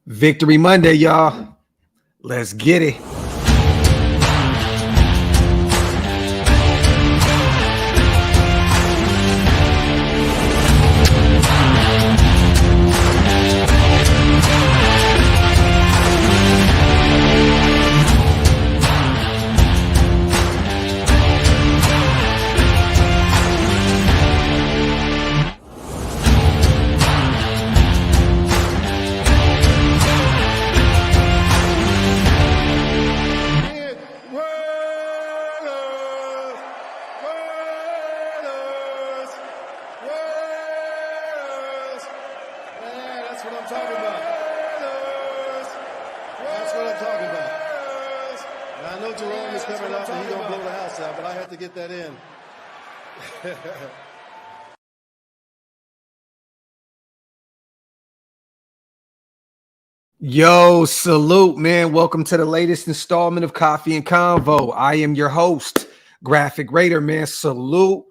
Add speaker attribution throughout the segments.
Speaker 1: Victory Monday, y'all. Let's get it. Yo, salute, man. Welcome to the latest installment of Coffee and Convo. I am your host, Graphk Raider, man. Salute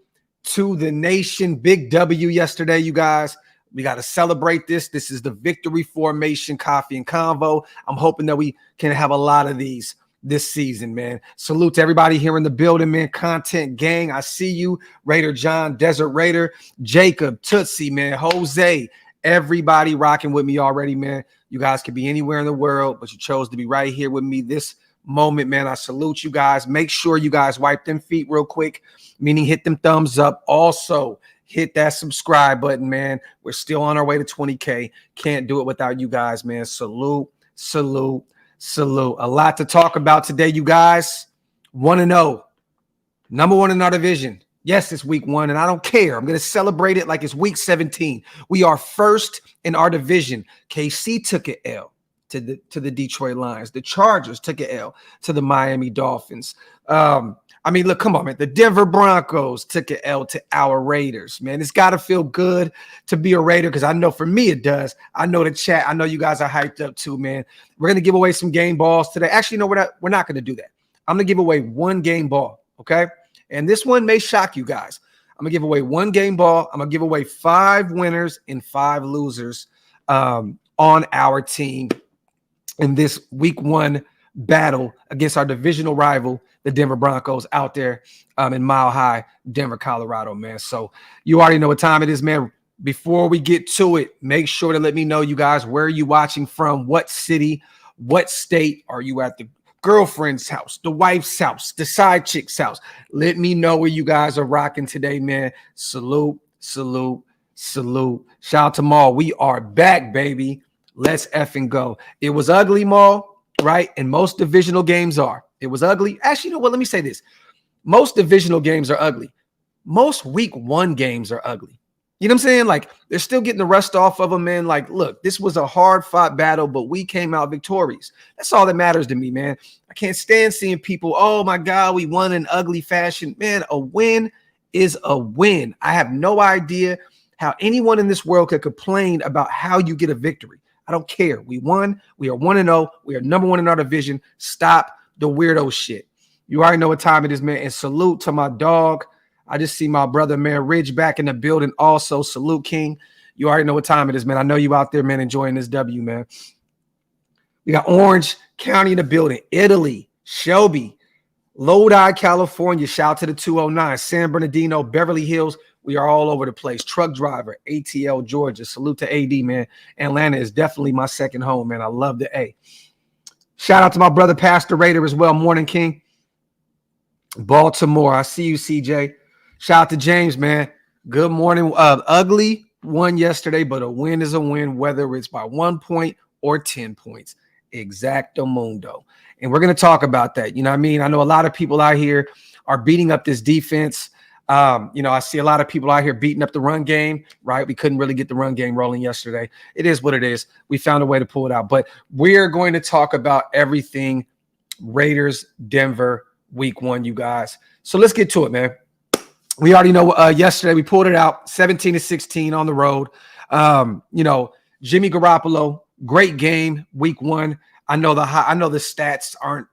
Speaker 1: to the nation. Big W yesterday, you guys. We got to celebrate this. This is the victory formation, Coffee and Convo. I'm hoping that we can have a lot of these this season, man. Salute to everybody here in the building, man. Content gang, I see you. Raider John, Desert Raider, Jacob, Tootsie, man. Jose, everybody rocking with me already, man. You guys could be anywhere in the world, but you chose to be right here with me this moment, man. I salute you guys. Make sure you guys wipe them feet real quick, meaning hit them thumbs up. Also, hit that subscribe button, man. We're still on our way to 20K. Can't do it without you guys, man. Salute, salute, salute. A lot to talk about today, you guys. 1-0. Number one in our division. Yes, it's week 1, and I don't care. I'm going to celebrate it like it's week 17. We are first in our division. KC took an L to the Detroit Lions. The Chargers took an L to the Miami Dolphins. Look, come on, man. The Denver Broncos took an L to our Raiders, man. It's got to feel good to be a Raider because I know for me it does. I know the chat. I know you guys are hyped up too, man. We're going to give away some game balls today. Actually, no, we're not going to do that. I'm going to give away one game ball, okay? And this one may shock you guys. I'm going to give away one game ball. I'm going to give away 5 winners and 5 losers on our team in this week 1 battle against our divisional rival, the Denver Broncos, out there in Mile High, Denver, Colorado, man. So you already know what time it is, man. Before we get to it, make sure to let me know, you guys, where are you watching from? What city, what state are you at? The girlfriend's house, the wife's house, the side chick's house. Let me know where you guys are rocking today, man. Salute, salute, salute. Shout out to Maul. We are back, baby. Let's effing go. It was ugly, Maul, right? And most divisional games are. It was ugly. Actually, you know what? Let me say this. Most divisional games are ugly. Most week 1 games are ugly. You know what I'm saying? Like, they're still getting the rust off of them, man. Like, look, this was a hard-fought battle, but we came out victorious. That's all that matters to me, man. I can't stand seeing people, oh, my God, we won in ugly fashion. Man, a win is a win. I have no idea how anyone in this world could complain about how you get a victory. I don't care. We won. We are 1-0. We are number 1 in our division. Stop the weirdo shit. You already know what time it is, man. And salute to my dog. I just see my brother, man, Ridge back in the building. Also, salute, King. You already know what time it is, man. I know you out there, man, enjoying this W, man. We got Orange County in the building. Italy, Shelby, Lodi, California. Shout out to the 209. San Bernardino, Beverly Hills. We are all over the place. Truck driver, ATL, Georgia. Salute to AD, man. Atlanta is definitely my second home, man. I love the A. Shout out to my brother, Pastor Raider, as well. Morning, King. Baltimore. I see you, CJ. Shout out to James, man. Good morning. Ugly won yesterday, but a win is a win, whether it's by 1 point or 10 points. Exactamundo. And we're going to talk about that. You know what I mean? I know a lot of people out here are beating up this defense. I see a lot of people out here beating up the run game, right? We couldn't really get the run game rolling yesterday. It is what it is. We found a way to pull it out. But we're going to talk about everything Raiders, Denver, week 1, you guys. So let's get to it, man. We already know yesterday we pulled it out 17-16 on the road. Jimmy Garoppolo, great game, week 1. I know the stats aren't,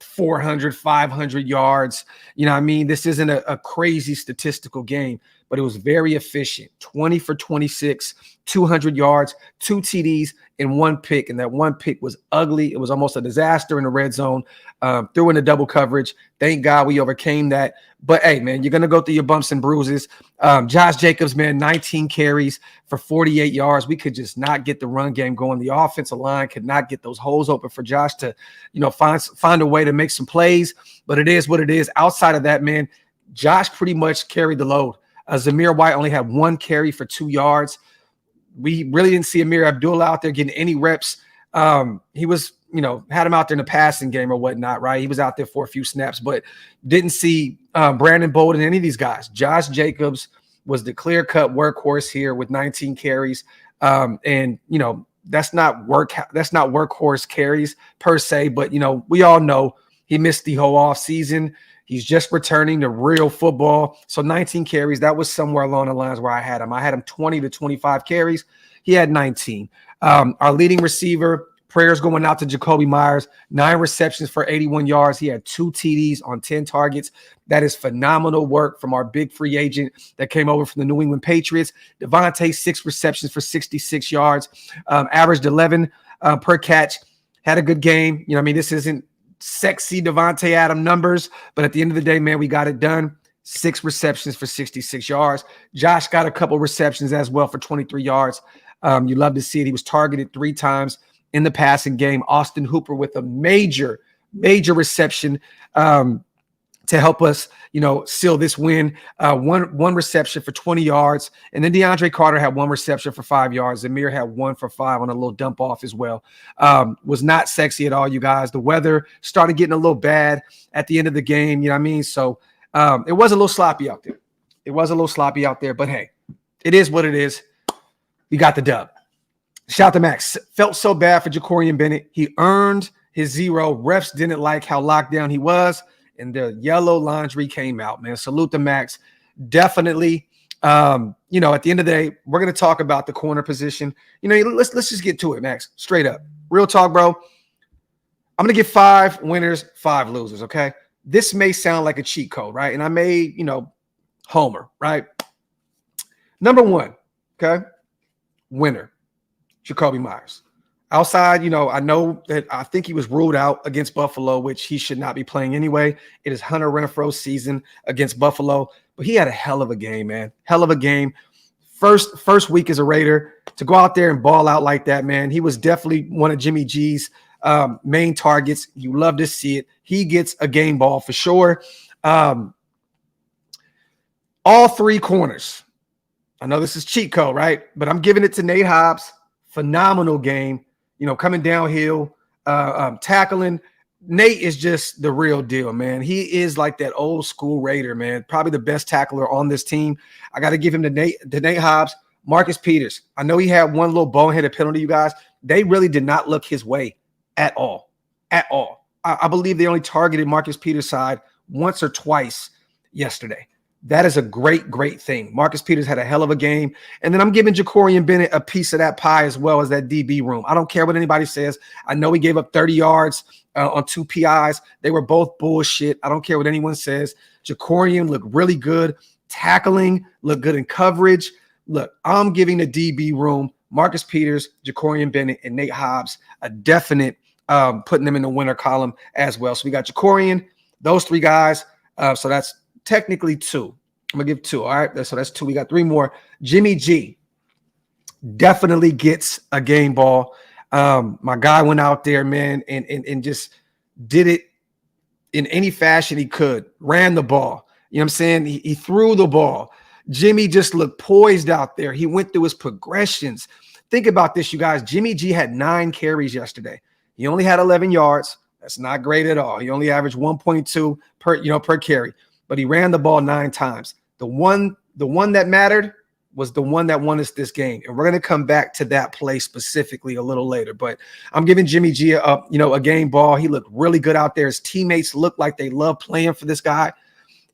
Speaker 1: 400, 500 yards. You know what I mean? This isn't a crazy statistical game, but it was very efficient. 20 for 26, 200 yards, 2 TDs, and 1 pick. And that 1 pick was ugly. It was almost a disaster in the red zone. Threw in the double coverage. Thank God we overcame that. But hey, man, you're going to go through your bumps and bruises. Josh Jacobs, man, 19 carries for 48 yards. We could just not get the run game going. The offensive line could not get those holes open for Josh to, find a way to make some plays. But it is what it is. Outside of that, man, Josh pretty much carried the load. Zamir White only had 1 carry for 2 yards. We really didn't see Amir Abdullah out there getting any reps. He was, had him out there in the passing game or whatnot, right? He was out there for a few snaps, but didn't see Brandon Bolden, any of these guys. Josh Jacobs was the clear-cut workhorse here with 19 carries. That's not workhorse carries per se, but, we all know he missed the whole offseason. He's just returning to real football. So 19 carries, that was somewhere along the lines where I had him. I had him 20 to 25 carries. He had 19. Our leading receiver, prayers going out to Jacoby Myers, 9 receptions for 81 yards. He had 2 TDs on 10 targets. That is phenomenal work from our big free agent that came over from the New England Patriots. Devontae, 6 receptions for 66 yards, averaged 11 per catch, had a good game. This isn't sexy Devontae Adams numbers, but at the end of the day, man, we got it done. 6 receptions for 66 yards. Josh got a couple receptions as well for 23 yards. You love to see it. He was targeted 3 times in the passing game. Austin Hooper with a major reception to help us, seal this win. One reception for 20 yards. And then DeAndre Carter had 1 reception for 5 yards. Zamir had 1 for 5 on a little dump off as well. Was not sexy at all, you guys. The weather started getting a little bad at the end of the game. You know what I mean? So it was a little sloppy out there. But hey, it is what it is. We got the dub. Shout out to Max. Felt so bad for Jacorian Bennett. He earned his 0. Refs didn't like how locked down he was, and the yellow laundry came out, man. Salute to Max. Definitely, at the end of the day, we're going to talk about the corner position. Let's just get to it, Max. Straight up. Real talk, bro. I'm going to give 5 winners, 5 losers, okay? This may sound like a cheat code, right? And I may, homer, right? Number 1, okay? Winner, Jacoby Myers. Outside, I know that I think he was ruled out against Buffalo, which he should not be playing anyway. It is Hunter Renfro's season against Buffalo, but he had a hell of a game, man. Hell of a game. First week as a Raider, to go out there and ball out like that, man. He was definitely one of Jimmy G's main targets. You love to see it. He gets a game ball for sure. All 3 corners. I know this is cheat code, right? But I'm giving it to Nate Hobbs. Phenomenal game. Coming downhill, tackling. Nate is just the real deal, man. He is like that old school Raider, man. Probably the best tackler on this team. I got to give him to Nate Hobbs. Marcus Peters. I know he had one little boneheaded penalty, you guys. They really did not look his way at all. At all. I believe they only targeted Marcus Peters' side once or twice yesterday. That is a great thing. Marcus Peters had a hell of a game. And then I'm giving Jacorian Bennett a piece of that pie as well as that DB room. I don't care what anybody says. I know he gave up 30 yards on 2 PIs. They were both bullshit. I don't care what anyone says. Jacorian looked really good. Tackling, looked good in coverage. Look, I'm giving the DB room Marcus Peters, Jacorian Bennett, and Nate Hobbs a definite putting them in the winner column as well. So we got Jacorian, those 3 guys. So that's technically 2. I'm going to give 2. All right. So that's 2. We got 3 more. Jimmy G definitely gets a game ball. My guy went out there, man, and just did it in any fashion he could. Ran the ball. You know what I'm saying? He threw the ball. Jimmy just looked poised out there. He went through his progressions. Think about this, you guys. Jimmy G had 9 carries yesterday. He only had 11 yards. That's not great at all. He only averaged 1.2 per carry. But he ran the ball 9 times. The one that mattered was the one that won us this game. And we're going to come back to that play specifically a little later. But I'm giving Jimmy G a game ball. He looked really good out there. His teammates looked like they love playing for this guy.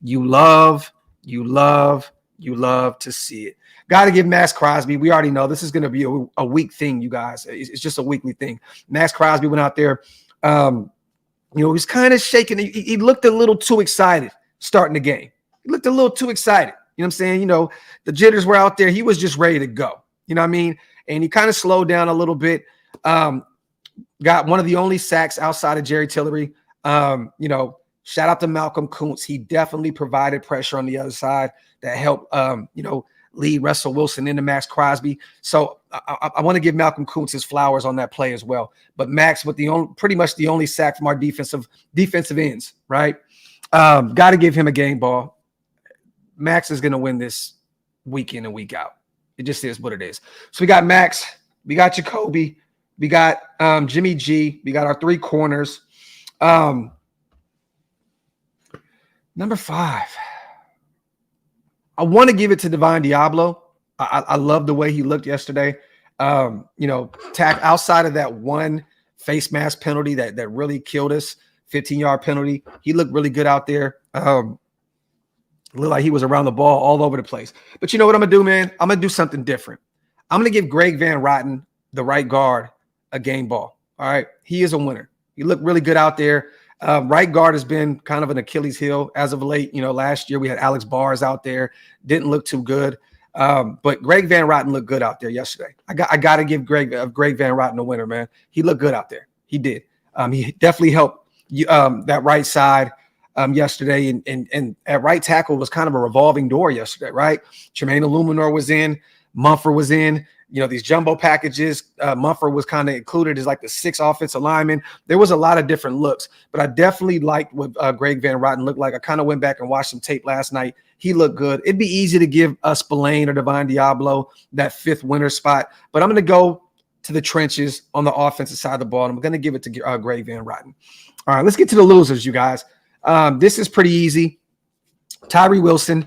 Speaker 1: You love to see it. Got to give Max Crosby. We already know this is going to be a week thing, you guys. It's just a weekly thing. Max Crosby went out there. He was kind of shaking. He looked a little too excited starting the game. He looked a little too excited. You know what I'm saying? You know, the jitters were out there. He was just ready to go. You know what I mean? And he kind of slowed down a little bit. Got one of the only sacks outside of Jerry Tillery. You know, shout out to Malcolm Kuntz. He definitely provided pressure on the other side that helped, you know, lead Russell Wilson into Max Crosby. So I want to give Malcolm Kuntz his flowers on that play as well. But Max with pretty much the only sack from our defensive ends, right? Got to give him a game ball. Max is going to win this week in and week out. It just is what it is. So we got Max, we got Jacoby, we got Jimmy G, we got our 3 corners. Number 5. I want to give it to Divine Diablo. I love the way he looked yesterday. You know, outside of that one face mask penalty that really killed us, 15-yard penalty, he looked really good out there. Looked like he was around the ball all over the place. But you know what I'm going to do, man? I'm going to do something different. I'm going to give Greg Van Rotten, the right guard, a game ball. All right? He is a winner. He looked really good out there. Right guard has been kind of an Achilles heel as of late. You know, last year we had Alex Bars out there. Didn't look too good. But Greg Van Rotten looked good out there yesterday. I got to give Greg Van Rotten a winner, man. He looked good out there. He did. He definitely helped that right side yesterday. And at right tackle was kind of a revolving door yesterday, right? Tremaine Illuminor was in. Mumford was in. You know, these jumbo packages, Mumford was kind of included as like the 6th offensive lineman. There was a lot of different looks, but I definitely liked what Greg Van Rotten looked like. I kind of went back and watched some tape last night. He looked good. It'd be easy to give Spillane or Divine Diablo that 5th winner spot, but I'm going to go to the trenches on the offensive side of the ball, and I'm going to give it to Greg Van Rotten. All right, let's get to the losers, you guys. This is pretty easy. Tyree Wilson,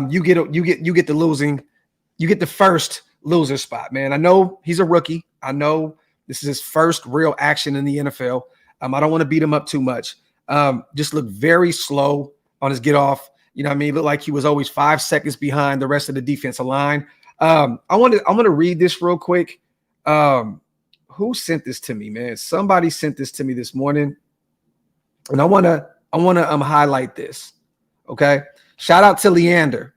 Speaker 1: you get the losing. You get the first loser spot, man. I know he's a rookie. I know this is his first real action in the NFL. I don't want to beat him up too much. Just looked very slow on his get off. You know what I mean? Looked like he was always 5 seconds behind the rest of the defensive line. I want to read this real quick. Who sent this to me, man? Somebody sent this to me this morning. And I want to highlight this. Okay. Shout out to Leander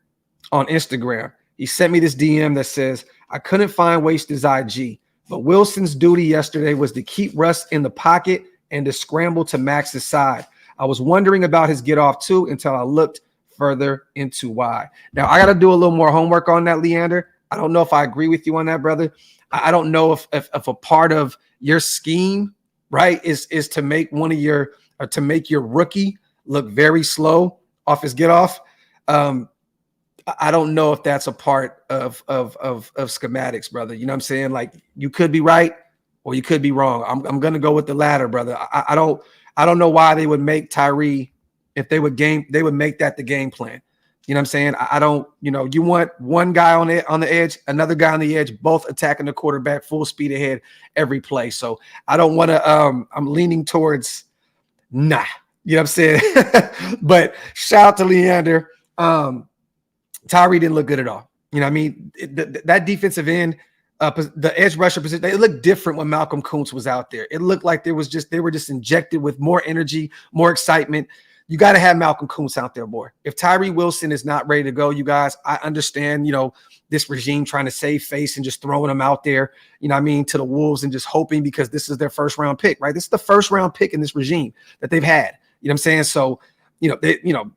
Speaker 1: on Instagram. He sent me this DM that says, I couldn't find Waste's IG, but Wilson's duty yesterday was to keep Russ in the pocket and to scramble to Max's side. I was wondering about his get off too until I looked further into why. Now, I got to do a little more homework on that, Leander. I don't know if I agree with you on that, brother. I don't know if a part of your scheme, right, is to make to make your rookie look very slow off his get off. I don't know if that's a part of schematics, brother. You know what I'm saying? Like, you could be right or you could be wrong. I'm going to go with the latter, brother. I don't know why they would make Tyree, if they would make that the game plan. You know what I'm saying? I don't, you know, you want one guy on the edge, another guy on the edge, both attacking the quarterback full speed ahead every play. So I don't want to, I'm leaning towards nah. You know what I'm saying? But shout out to Leander. Tyree didn't look good at all. You know what I mean? That defensive end, the edge rusher position, it looked different when Malcolm Kuntz was out there. It looked like they were just injected with more energy, more excitement. You got to have Malcolm Kuntz out there more. If Tyree Wilson is not ready to go, you guys, I understand, you know, this regime trying to save face and just throwing them out there, you know what I mean, to the Wolves and just hoping because this is their first round pick, right? This is the first round pick in this regime that they've had. You know what I'm saying? So,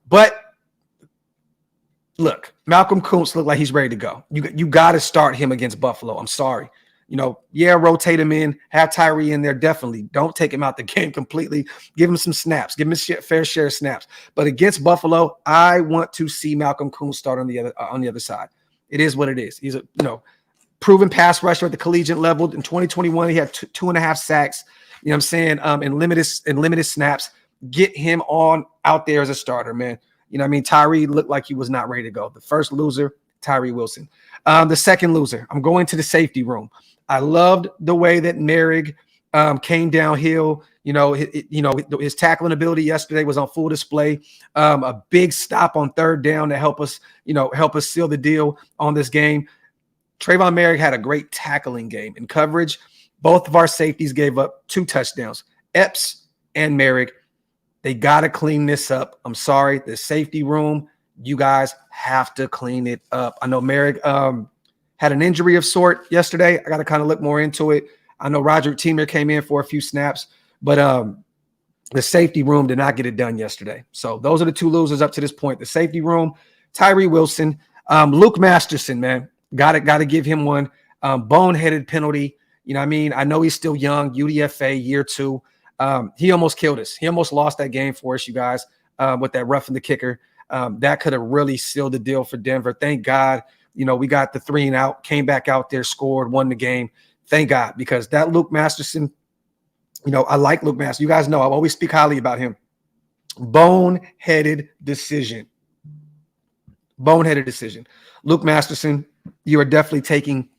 Speaker 1: but look, Malcolm Kuntz looked like he's ready to go. You got to start him against Buffalo. I'm sorry. You know, yeah, rotate him in, have Tyree in there. Definitely don't take him out the game completely. Give him some snaps, give him a fair share of snaps. But against Buffalo, I want to see Malcolm Kuntz start on the other side. It is what it is. He's a proven pass rusher at the collegiate level. In 2021, he had 2.5 sacks. You know what I'm saying? In limited snaps. Get him on out there as a starter, man. You know what I mean? Tyree looked like he was not ready to go. The first loser, Tyree Wilson. The second loser, I'm going to the safety room. I loved the way that Merrick came downhill. His tackling ability yesterday was on full display. A big stop on third down to help us seal the deal on this game. Trayvon Merrick had a great tackling game in coverage. Both of our safeties gave up 2 touchdowns. Epps and Merrick. They got to clean this up. I'm sorry. The safety room, You guys have to clean it up. I know Merrick had an injury of sort yesterday. I got to kind of look more into it. I know Roger Teamer came in for a few snaps, but the safety room did not get it done yesterday. So those are the two losers up to this point. The safety room, Tyree Wilson, Luke Masterson, man, got to give him one. Boneheaded penalty. You know what I mean? I know he's still young, UDFA year 2. He almost killed us. He almost lost that game for us, you guys, with that roughing the kicker. That could have really sealed the deal for Denver. Thank God, we got the 3 and out, came back out there, scored, won the game. Thank God, because that Luke Masterson, I like Luke Masterson. You guys know I always speak highly about him. Boneheaded decision. Boneheaded decision. Luke Masterson, you are definitely taking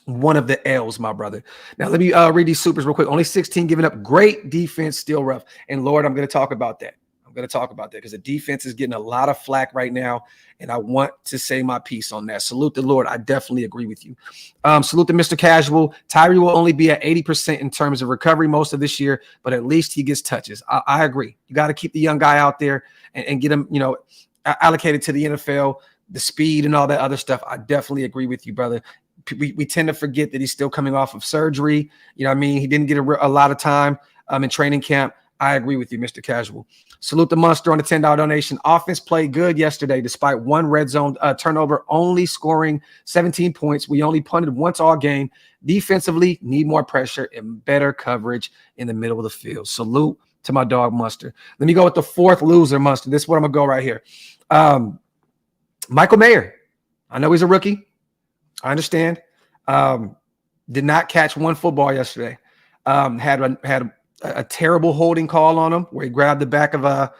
Speaker 1: one of the L's, my brother. Now, let me read these supers real quick. Only 16 giving up. Great defense, still rough. And, Lord, I'm going to talk about that. Because the defense is getting a lot of flack right now, and I want to say my piece on that. Salute the Lord. I definitely agree with you. Salute to Mr. Casual. Tyree will only be at 80% in terms of recovery most of this year, but at least he gets touches. I agree. You got to keep the young guy out there and get him, allocated to the NFL, the speed and all that other stuff. I definitely agree with you, brother. We tend to forget that he's still coming off of surgery. You know what I mean? He didn't get a lot of time in training camp. I agree with you, Mr. Casual. Salute the Monster on the $10 donation. Offense played good yesterday despite one red zone turnover, only scoring 17 points. We only punted once all game. Defensively, need more pressure and better coverage in the middle of the field. Salute to my dog, Monster. Let me go with the fourth loser, Monster. This is what I'm going to go right here. Michael Mayer. I know he's a rookie. I understand. Did not catch one football yesterday. Had a terrible holding call on him where he grabbed the back of grabbed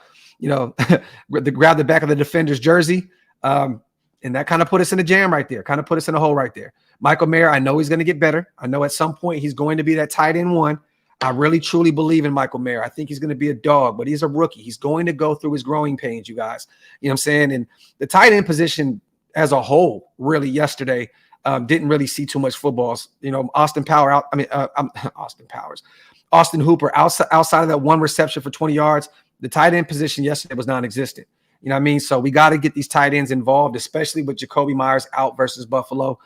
Speaker 1: the back of the defender's jersey. And that kind of put us in a jam right there, kind of put us in a hole right there. Michael Mayer, I know he's going to get better. I know at some point he's going to be that tight end 1. I really, truly believe in Michael Mayer. I think he's going to be a dog, but he's a rookie. He's going to go through his growing pains, you guys. You know what I'm saying? And the tight end position as a whole, really, yesterday, didn't really see too much footballs. Austin Hooper, outside of that one reception for 20 yards, the tight end position yesterday was non-existent. You know what I mean? So we got to get these tight ends involved, especially with Jacoby Myers out versus Buffalo.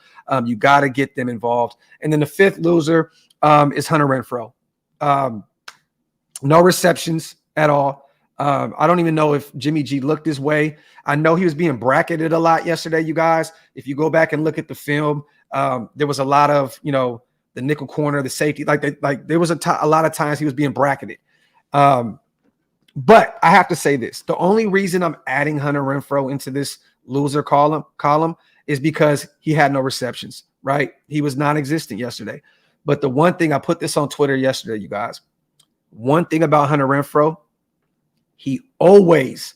Speaker 1: You got to get them involved. And then the fifth loser is Hunter Renfrow. No receptions at all. I don't even know if Jimmy G looked his way. I know he was being bracketed a lot yesterday, you guys. If you go back and look at the film, there was a lot of, the nickel corner, the safety, there was a lot of times he was being bracketed. But I have to say this. The only reason I'm adding Hunter Renfrow into this loser column is because he had no receptions, right? He was non-existent yesterday. But the one thing, I put this on Twitter yesterday, you guys. One thing about Hunter Renfrow, he always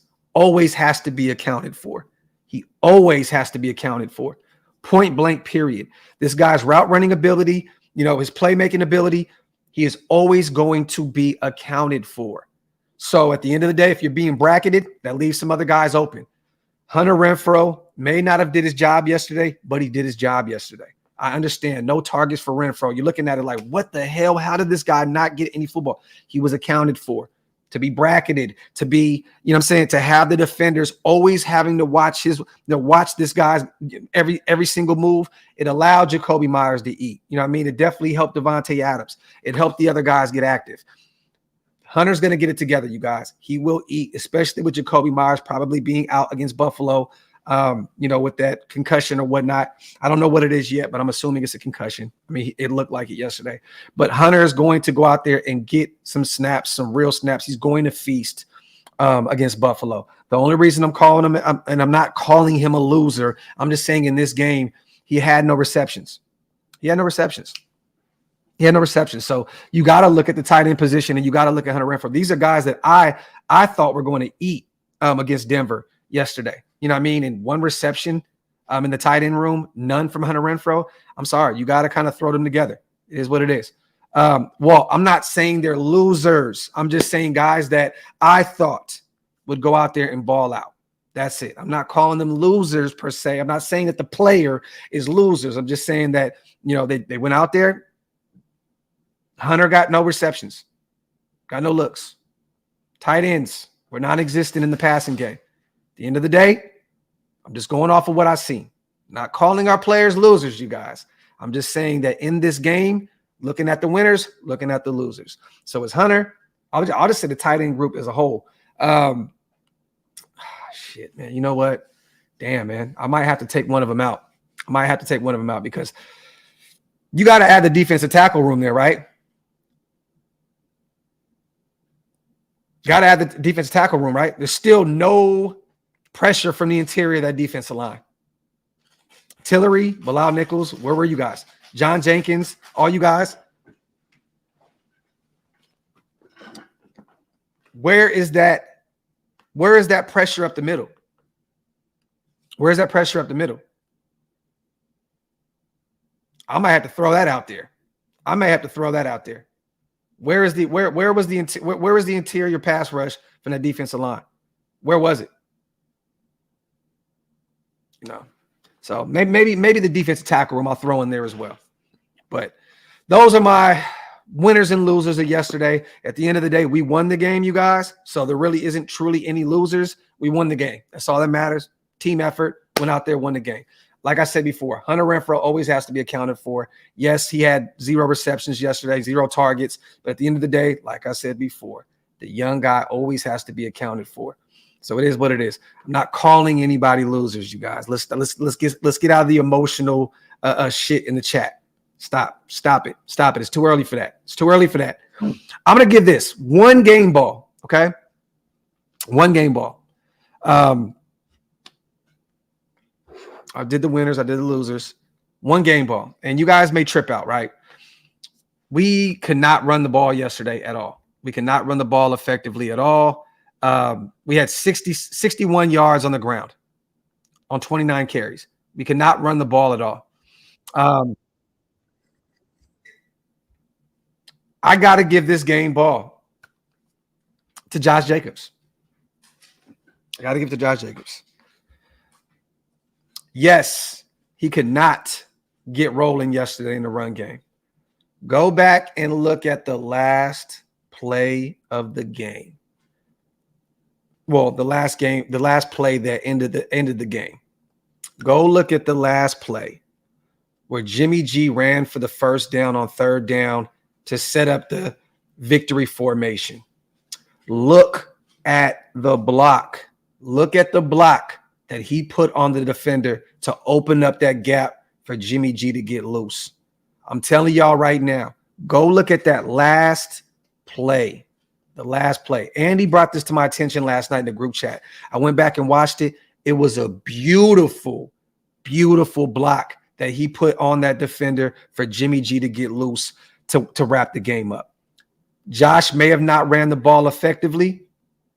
Speaker 1: has to be accounted for. He always has to be accounted for. Point blank, period. This guy's route running ability, his playmaking ability, he is always going to be accounted for. So at the end of the day, if you're being bracketed, that leaves some other guys open. Hunter Renfrow may not have did his job yesterday, but he did his job yesterday. I understand. No targets for Renfrow. You're looking at it like, what the hell? How did this guy not get any football? He was accounted for. To be bracketed, to be, to have the defenders always having to watch this guy's every single move. It allowed Jacoby Myers to eat. It definitely helped Devontae Adams. It helped the other guys get active. Hunter's going to get it together, you guys. He will eat, especially with Jacoby Myers probably being out against Buffalo, with that concussion or whatnot. I don't know what it is yet, but I'm assuming it's a concussion. It looked like it yesterday. But Hunter is going to go out there and get some snaps, some real snaps. He's going to feast against Buffalo. The only reason I'm calling him, and I'm not calling him a loser, I'm just saying in this game, he had no receptions. So you got to look at the tight end position, and you got to look at Hunter Renfrow. These are guys that I thought were going to eat against Denver yesterday. And one reception in the tight end room, none from Hunter Renfrow. I'm sorry. You got to kind of throw them together. It is what it is. Well, I'm not saying they're losers. I'm just saying guys that I thought would go out there and ball out. That's it. I'm not calling them losers per se. I'm not saying that the player is losers. I'm just saying that, they went out there. Hunter got no receptions, got no looks. Tight ends were non-existent in the passing game. At the end of the day, I'm just going off of what I seen. Not calling our players losers, you guys. I'm just saying that in this game, looking at the winners, looking at the losers. So it's Hunter. I'll just say the tight end group as a whole. Shit, man. You know what? Damn, man. I might have to take one of them out. Because you got to add the defensive tackle room there, right? Got to add the defensive tackle room, right? There's still no pressure from the interior of that defensive line. Tillery, Bilal Nichols, where were you guys? John Jenkins, all you guys. Where is that pressure up the middle? Where's that pressure up the middle? I might have to throw that out there. Where was the interior pass rush from that defensive line? Where was it? So maybe the defensive tackle room I'll throw in there as well. But those are my winners and losers of yesterday. At the end of the day, we won the game, you guys. So there really isn't truly any losers. We won the game. That's all that matters. Team effort. Went out there, won the game. Like I said before, Hunter Renfrow always has to be accounted for. Yes, he had 0 receptions yesterday, 0 targets. But at the end of the day, like I said before, the young guy always has to be accounted for. So it is what it is. I'm not calling anybody losers, you guys. Let's get out of the emotional shit in the chat. Stop it. It's too early for that. I'm gonna give this one game ball. Okay, one game ball. I did the winners. I did the losers. One game ball, and you guys may trip out, right? We could not run the ball yesterday at all. We could not run the ball effectively at all. We had 61 yards on the ground on 29 carries. We could not run the ball at all. I got to give this game ball to Josh Jacobs. Yes, he could not get rolling yesterday in the run game. Go back and look at the last play of the game. Well, the last play that ended the game. Go look at the last play where Jimmy G ran for the first down on 3rd down to set up the victory formation. Look at the block. Look at the block that he put on the defender to open up that gap for Jimmy G to get loose. I'm telling y'all right now, go look at that last play. The last play. Andy brought this to my attention last night in the group chat. I went back and watched it. It was a beautiful, beautiful block that he put on that defender for Jimmy G to get loose to wrap the game up. Josh may have not ran the ball effectively,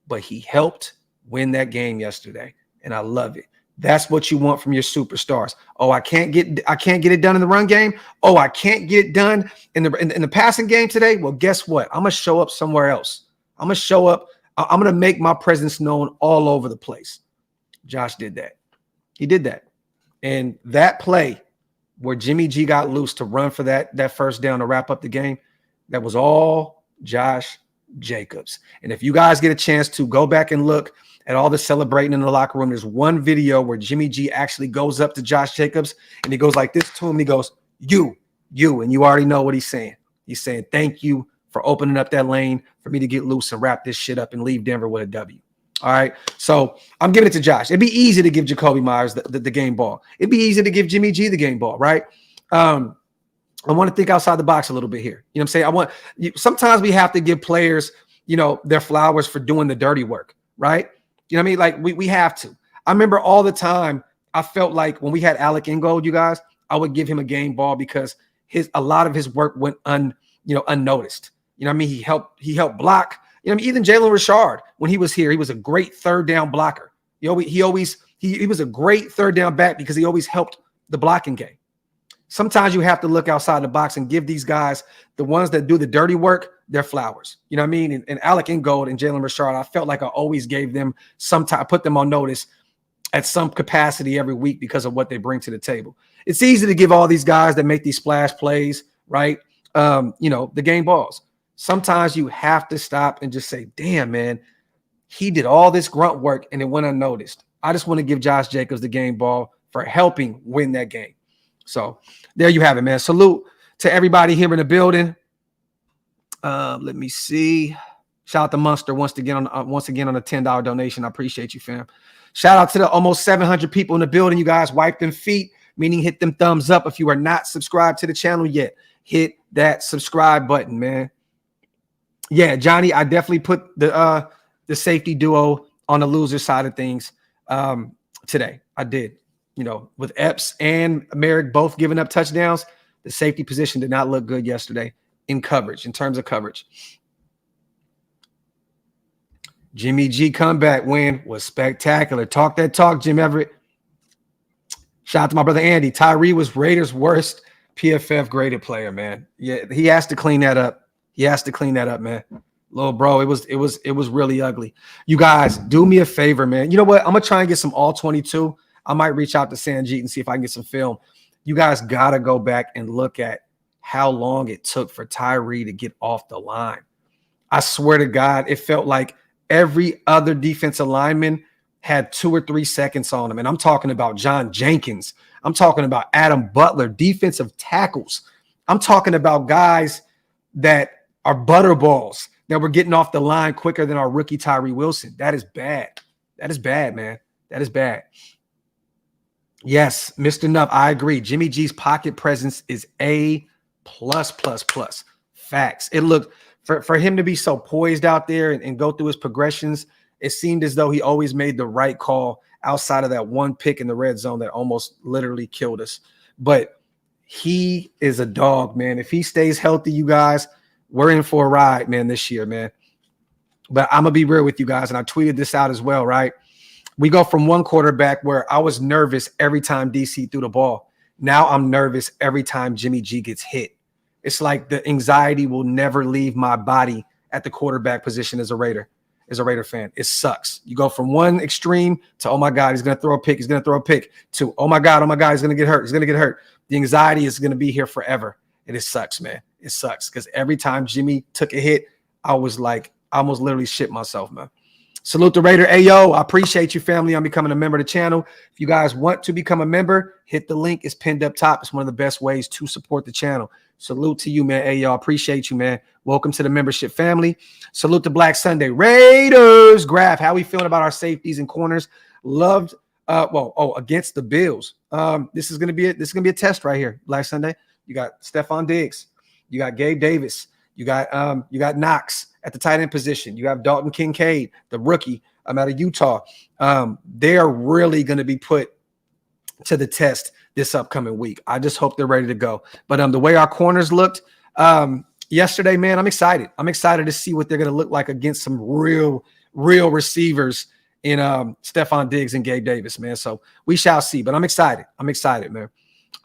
Speaker 1: but he helped win that game yesterday. And I love it. That's what you want from your superstars. Oh, I can't get it done in the run game. Oh, I can't get it done in the passing game today. Well, guess what? I'm gonna show up somewhere else. I'm gonna make my presence known all over the place. Josh did that. He did that. And that play where Jimmy G got loose to run for that first down to wrap up the game, that was all Josh Jacobs. And if you guys get a chance to go back and look at all the celebrating in the locker room, there's one video where Jimmy G actually goes up to Josh Jacobs and he goes like this to him. He goes, you, and you already know what he's saying. He's saying, thank you for opening up that lane for me to get loose and wrap this shit up and leave Denver with a W. All right. So I'm giving it to Josh. It'd be easy to give Jacoby Myers the game ball. It'd be easy to give Jimmy G the game ball, right? I want to think outside the box a little bit here. You know what I'm saying? Sometimes we have to give players, their flowers for doing the dirty work, right? You know what I mean? Like we have to. I remember all the time I felt like when we had Alec Ingold, you guys, I would give him a game ball because a lot of his work went unnoticed. You know what I mean? He helped block. Even Jalen Richard, when he was here, he was a great 3rd down blocker. He was a great 3rd down back because he always helped the blocking game. Sometimes you have to look outside the box and give these guys, the ones that do the dirty work, their flowers. You know what I mean? And Alec Ingold and Jalen Richard, I felt like I always gave them put them on notice at some capacity every week because of what they bring to the table. It's easy to give all these guys that make these splash plays, right? The game balls. Sometimes you have to stop and just say, damn, man, he did all this grunt work and it went unnoticed. I just want to give Josh Jacobs the game ball for helping win that game. So there you have it, man. Salute to everybody here in the building. Let me see. Shout out to Munster once again on a $10 donation. I appreciate you, fam. Shout out to the almost 700 people in the building. You guys wipe them feet, meaning hit them thumbs up. If you are not subscribed to the channel yet, hit that subscribe button, man. Yeah, Johnny, I definitely put the safety duo on the loser side of things today. I did. You know, with Epps and Merrick both giving up touchdowns, the safety position did not look good yesterday in coverage, in terms of coverage. Jimmy G comeback win was spectacular. Talk that talk, Jim Everett. Shout out to my brother Andy. Tyree was Raiders' worst PFF graded player, man. Yeah, he has to clean that up. He has to clean that up, man. Little bro, it was really ugly. You guys, do me a favor, man. You know what? I'm gonna try and get some all 22. I might reach out to Sanjit and see if I can get some film. You guys gotta go back and look at how long it took for Tyree to get off the line. I swear to God, it felt like every other defensive lineman had 2 or 3 seconds on him. And I'm talking about John Jenkins. I'm talking about Adam Butler, defensive tackles. I'm talking about guys that are butterballs that were getting off the line quicker than our rookie Tyree Wilson. That is bad. That is bad, man. That is bad. Yes, Mr. Nuff, I agree. Jimmy G's pocket presence is A+++. Facts. It looked for him to be so poised out there and go through his progressions, it seemed as though he always made the right call outside of that one pick in the red zone that almost literally killed us. But he is a dog, man. If he stays healthy, you guys, we're in for a ride, man, this year, man. But I'm going to be real with you guys, and I tweeted this out as well, right? We go from one quarterback where I was nervous every time DC threw the ball. Now I'm nervous every time Jimmy G gets hit. It's like the anxiety will never leave my body at the quarterback position as a Raider fan. It sucks. You go from one extreme to, oh my God, he's going to throw a pick. He's going to throw a pick to, oh my God, he's going to get hurt. He's going to get hurt. The anxiety is going to be here forever. And it sucks, man. It sucks because every time Jimmy took a hit, I was like, I almost literally shit myself, man. Salute the Raider. Hey, yo, I appreciate you, family. I'm becoming a member of the channel. If you guys want to become a member, hit the link. It's pinned up top. It's one of the best ways to support the channel. Salute to you, man. Hey, y'all, appreciate you, man. Welcome to the membership family. Salute to Black Sunday. Raiders. Graphk, how we feeling about our safeties and corners? Loved, against the Bills. This is gonna be a test right here. Black Sunday. You got Stephon Diggs. You got Gabe Davis. You got Knox at the tight end position. You have Dalton Kincaid, the rookie out of Utah. They are really going to be put to the test this upcoming week. I just hope they're ready to go. But the way our corners looked yesterday, man, I'm excited. I'm excited to see what they're going to look like against some real receivers in Stephon Diggs and Gabe Davis, man. So we shall see. But I'm excited. I'm excited, man.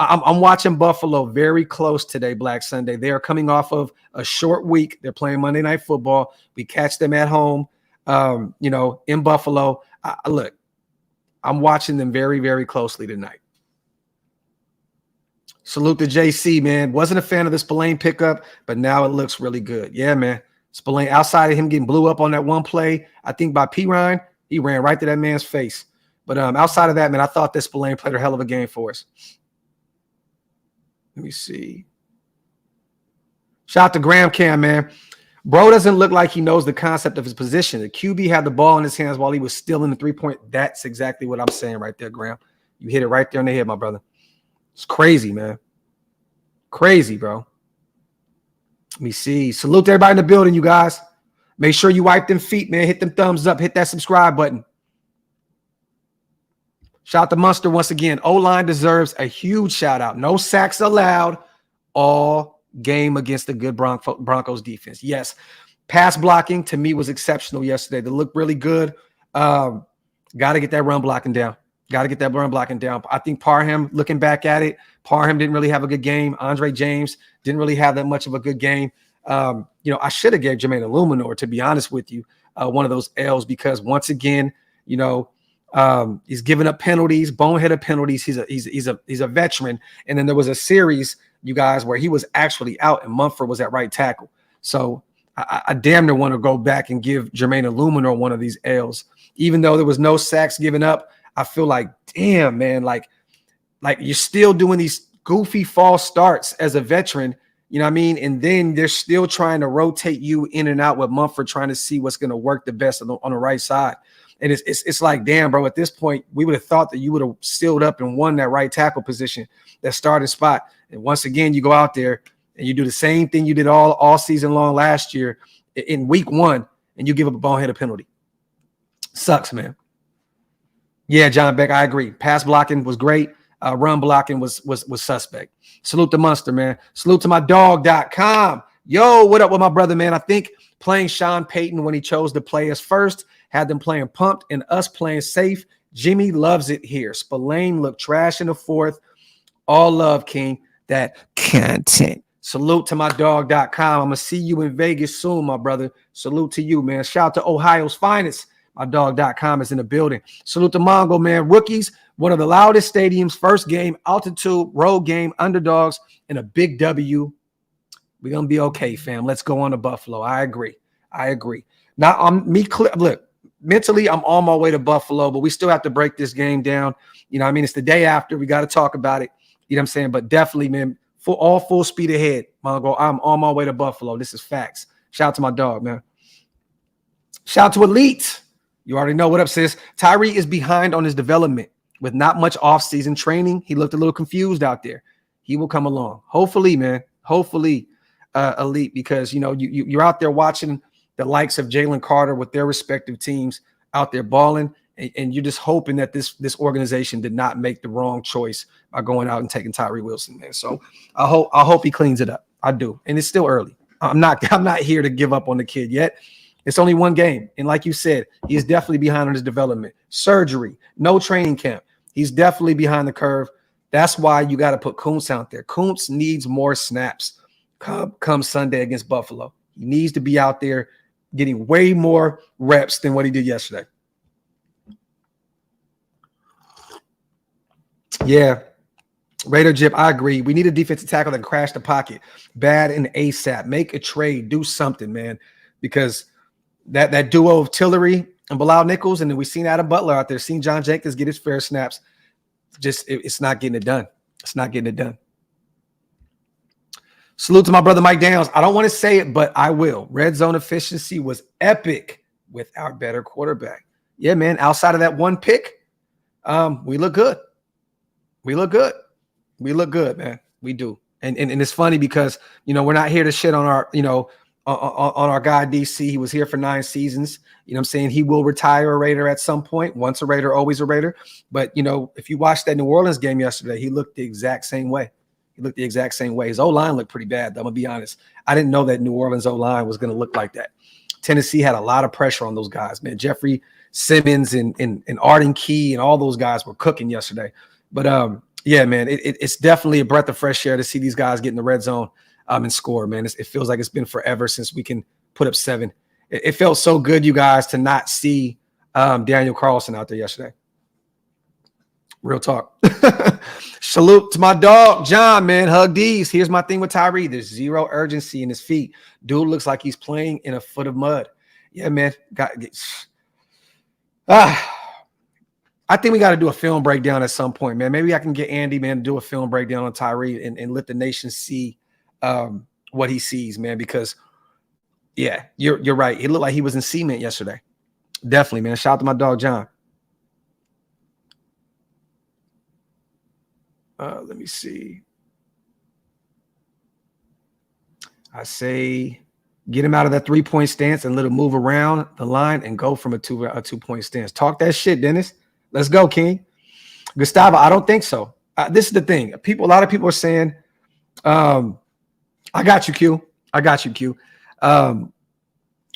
Speaker 1: I'm watching Buffalo very close today, Black Sunday. They are coming off of a short week. They're playing Monday Night Football. We catch them at home, in Buffalo. Look, I'm watching them very, very closely tonight. Salute to JC, man. Wasn't a fan of the Spillane pickup, but now it looks really good. Yeah, man. Spillane, outside of him getting blew up on that one play, I think by P. Ryan, he ran right to that man's face. But outside of that, man, I thought that Spillane played a hell of a game for us. Let me see. Shout out to Graphk, man. Bro doesn't look like he knows the concept of his position. The QB had the ball in his hands while he was still in the 3-point. That's exactly what I'm saying right there, Graham. You hit it right there on the head, my brother. It's crazy, man. Crazy, bro. Let me see. Salute to everybody in the building, you guys. Make sure you wipe them feet, man. Hit them thumbs up. Hit that subscribe button. Shout out to Munster once again. O-line deserves a huge shout out. No sacks allowed all game against the good Broncos defense. Yes, pass blocking to me was exceptional yesterday. They looked really good. Got to get that run blocking down. I think Parham, looking back at it, Parham didn't really have a good game. Andre James didn't really have that much of a good game. I should have gave Jermaine Illuminor, to be honest with you, one of those L's because once again, he's giving up penalties, boneheaded penalties. He's a veteran. And then there was a series, you guys, where he was actually out and Mumford was at right tackle. So I damn near want to go back and give Jermaine Illuminor one of these L's. Even though there was no sacks given up, I feel like, damn, man, like you're still doing these goofy false starts as a veteran, you know what I mean? And then they're still trying to rotate you in and out with Mumford, trying to see what's going to work the best on the right side. And it's like, damn, bro, at this point, we would have thought that you would have sealed up and won that right tackle position, that starting spot. And once again, you go out there and you do the same thing you did all season long last year in week 1, and you give up a boneheaded penalty. Sucks, man. Yeah, John Beck, I agree. Pass blocking was great. Run blocking was suspect. Salute to Munster, man. Salute to my dog.com. Yo, what up with my brother, man? I think playing Sean Payton when he chose to play us first had them playing pumped and us playing safe. Jimmy loves it here. Spillane looked trash in the 4th. All love, King. That content. Salute to my dog.com. I'm going to see you in Vegas soon, my brother. Salute to you, man. Shout out to Ohio's finest. My dog.com is in the building. Salute to Mongo, man. Rookies, one of the loudest stadiums, first game, altitude, road game, underdogs, and a big W. We're going to be okay, fam. Let's go on to Buffalo. I agree. Now, look, mentally, I'm on my way to Buffalo, but we still have to break this game down. You know what I mean? It's the day after. We got to talk about it. You know what I'm saying? But definitely, man, full speed ahead, Mongo. I'm on my way to Buffalo. This is facts. Shout out to my dog, man. Shout out to Elite. You already know what up, sis. Tyree is behind on his development with not much off-season training. He looked a little confused out there. He will come along. Hopefully, man. Hopefully, Elite, because, you know, you're out there watching the likes of Jalen Carter with their respective teams out there balling, and you're just hoping that this organization did not make the wrong choice by going out and taking Tyree Wilson, man. So I hope he cleans it up. I do. And it's still early. I'm not here to give up on the kid yet. It's only one game. And like you said, he is definitely behind on his development. Surgery, no training camp. He's definitely behind the curve. That's why you got to put Kuntz out there. Kuntz needs more snaps come Sunday against Buffalo. He needs to be out there getting way more reps than what he did yesterday. Yeah. Raider Jip, I agree. We need a defensive tackle that can crash the pocket. Bad and ASAP. Make a trade. Do something, man. Because that duo of Tillery and Bilal Nichols, and then we've seen Adam Butler out there, seen John Jenkins get his fair snaps. It's not getting it done. It's not getting it done. Salute to my brother Mike Downs. I don't want to say it, but I will. Red zone efficiency was epic with our better quarterback. Yeah, man. Outside of that one pick, we look good. We look good, man. We do. And it's funny because, you know, we're not here to shit on our, you know, on our guy DC. He was here for 9 seasons. You know what I'm saying? He will retire a Raider at some point. Once a Raider, always a Raider. But, you know, if you watched that New Orleans game yesterday, he looked the exact same way. His O-line looked pretty bad, though, I'm going to be honest. I didn't know that New Orleans O-line was going to look like that. Tennessee had a lot of pressure on those guys, man. Jeffrey Simmons and Arden Key and all those guys were cooking yesterday. But, yeah, man, it's definitely a breath of fresh air to see these guys get in the red zone and score, man. It feels like it's been forever since we can put up 7. It felt so good, you guys, to not see Daniel Carlson out there yesterday. Real talk. Salute to my dog, John, man. Hug D's. Here's my thing with Tyree. There's zero urgency in his feet. Dude looks like he's playing in a foot of mud. Yeah, man. I think we got to do a film breakdown at some point, man. Maybe I can get Andy, man, to do a film breakdown on Tyree and let the nation see what he sees, man. Because, yeah, you're right. It looked like he was in cement yesterday. Definitely, man. Shout out to my dog, John. Let me see. I say get him out of that 3-point stance and let him move around the line and go from a 2-point stance. Talk that shit, Dennis. Let's go, King. Gustavo, I don't think so. This is the thing. A lot of people are saying, I got you, Q.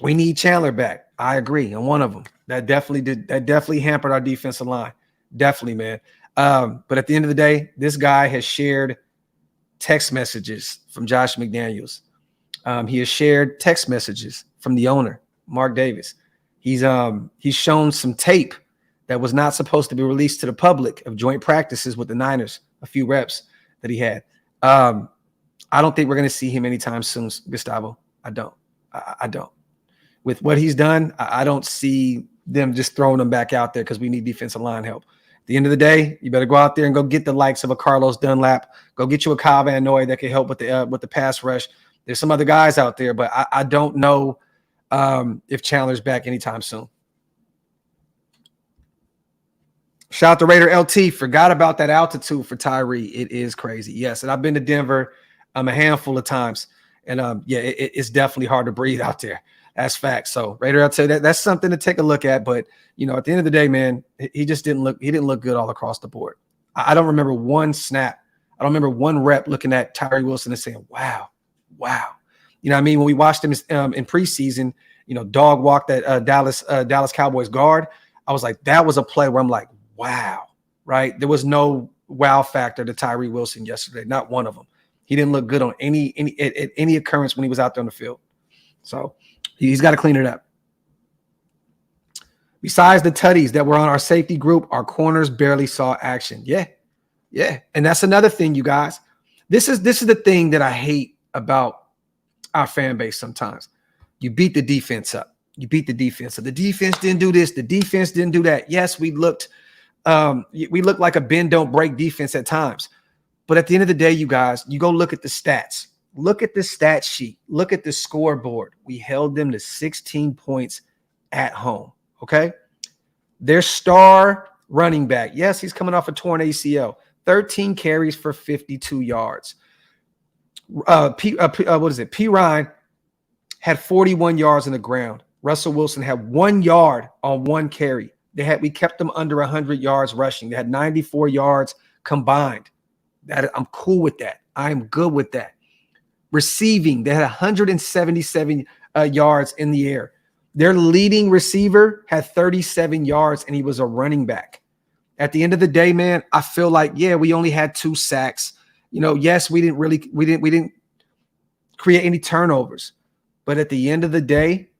Speaker 1: We need Chandler back. I agree on one of them. That definitely hampered our defensive line. Definitely, man. But at the end of the day, this guy has shared text messages from Josh McDaniels. He has shared text messages from the owner, Mark Davis. He's shown some tape that was not supposed to be released to the public of joint practices with the Niners, a few reps that he had. I don't think we're going to see him anytime soon, Gustavo. I don't. With what he's done, I don't see them just throwing him back out there because we need defensive line help. At the end of the day, you better go out there and go get the likes of a Carlos Dunlap. Go get you a Kyle Van Noy that can help with the pass rush. There's some other guys out there, but I don't know if Chandler's back anytime soon. Shout out to Raider LT. Forgot about that altitude for Tyree. It is crazy. Yes, and I've been to Denver a handful of times. And yeah, it's definitely hard to breathe out there. That's fact. So Raider, I'll tell you that's something to take a look at. But you know, at the end of the day, man, he just didn't look good all across the board. I don't remember one snap. I don't remember one rep looking at Tyree Wilson and saying, wow. You know what I mean? When we watched him in preseason, you know, dog walk that Dallas Cowboys guard. I was like, that was a play where I'm like, wow, right? There was no wow factor to Tyree Wilson yesterday. Not one of them. He didn't look good on any occurrence when he was out there on the field. So he's got to clean it up. Besides the tutties that were on our safety group, our corners barely saw action. Yeah. And that's another thing, you guys. This is the thing that I hate about our fan base sometimes. You beat the defense up. You beat the defense. So the defense didn't do this. The defense didn't do that. Yes, we looked like a bend don't break defense at times. But at the end of the day, you guys, you go look at the stats. Look at the stat sheet. Look at the scoreboard. We held them to 16 points at home. Okay. Their star running back. Yes, he's coming off a torn ACL. 13 carries for 52 yards. P. Ryan had 41 yards on the ground. Russell Wilson had 1 yard on 1 carry. We kept them under 100 yards rushing. They had 94 yards combined. I'm cool with that. I'm good with that. Receiving, they had 177 yards in the air. Their leading receiver had 37 yards, and he was a running back. At the end of the day, man, I feel like, yeah, we only had 2 sacks. You know, yes, we didn't create any turnovers. But at the end of the day,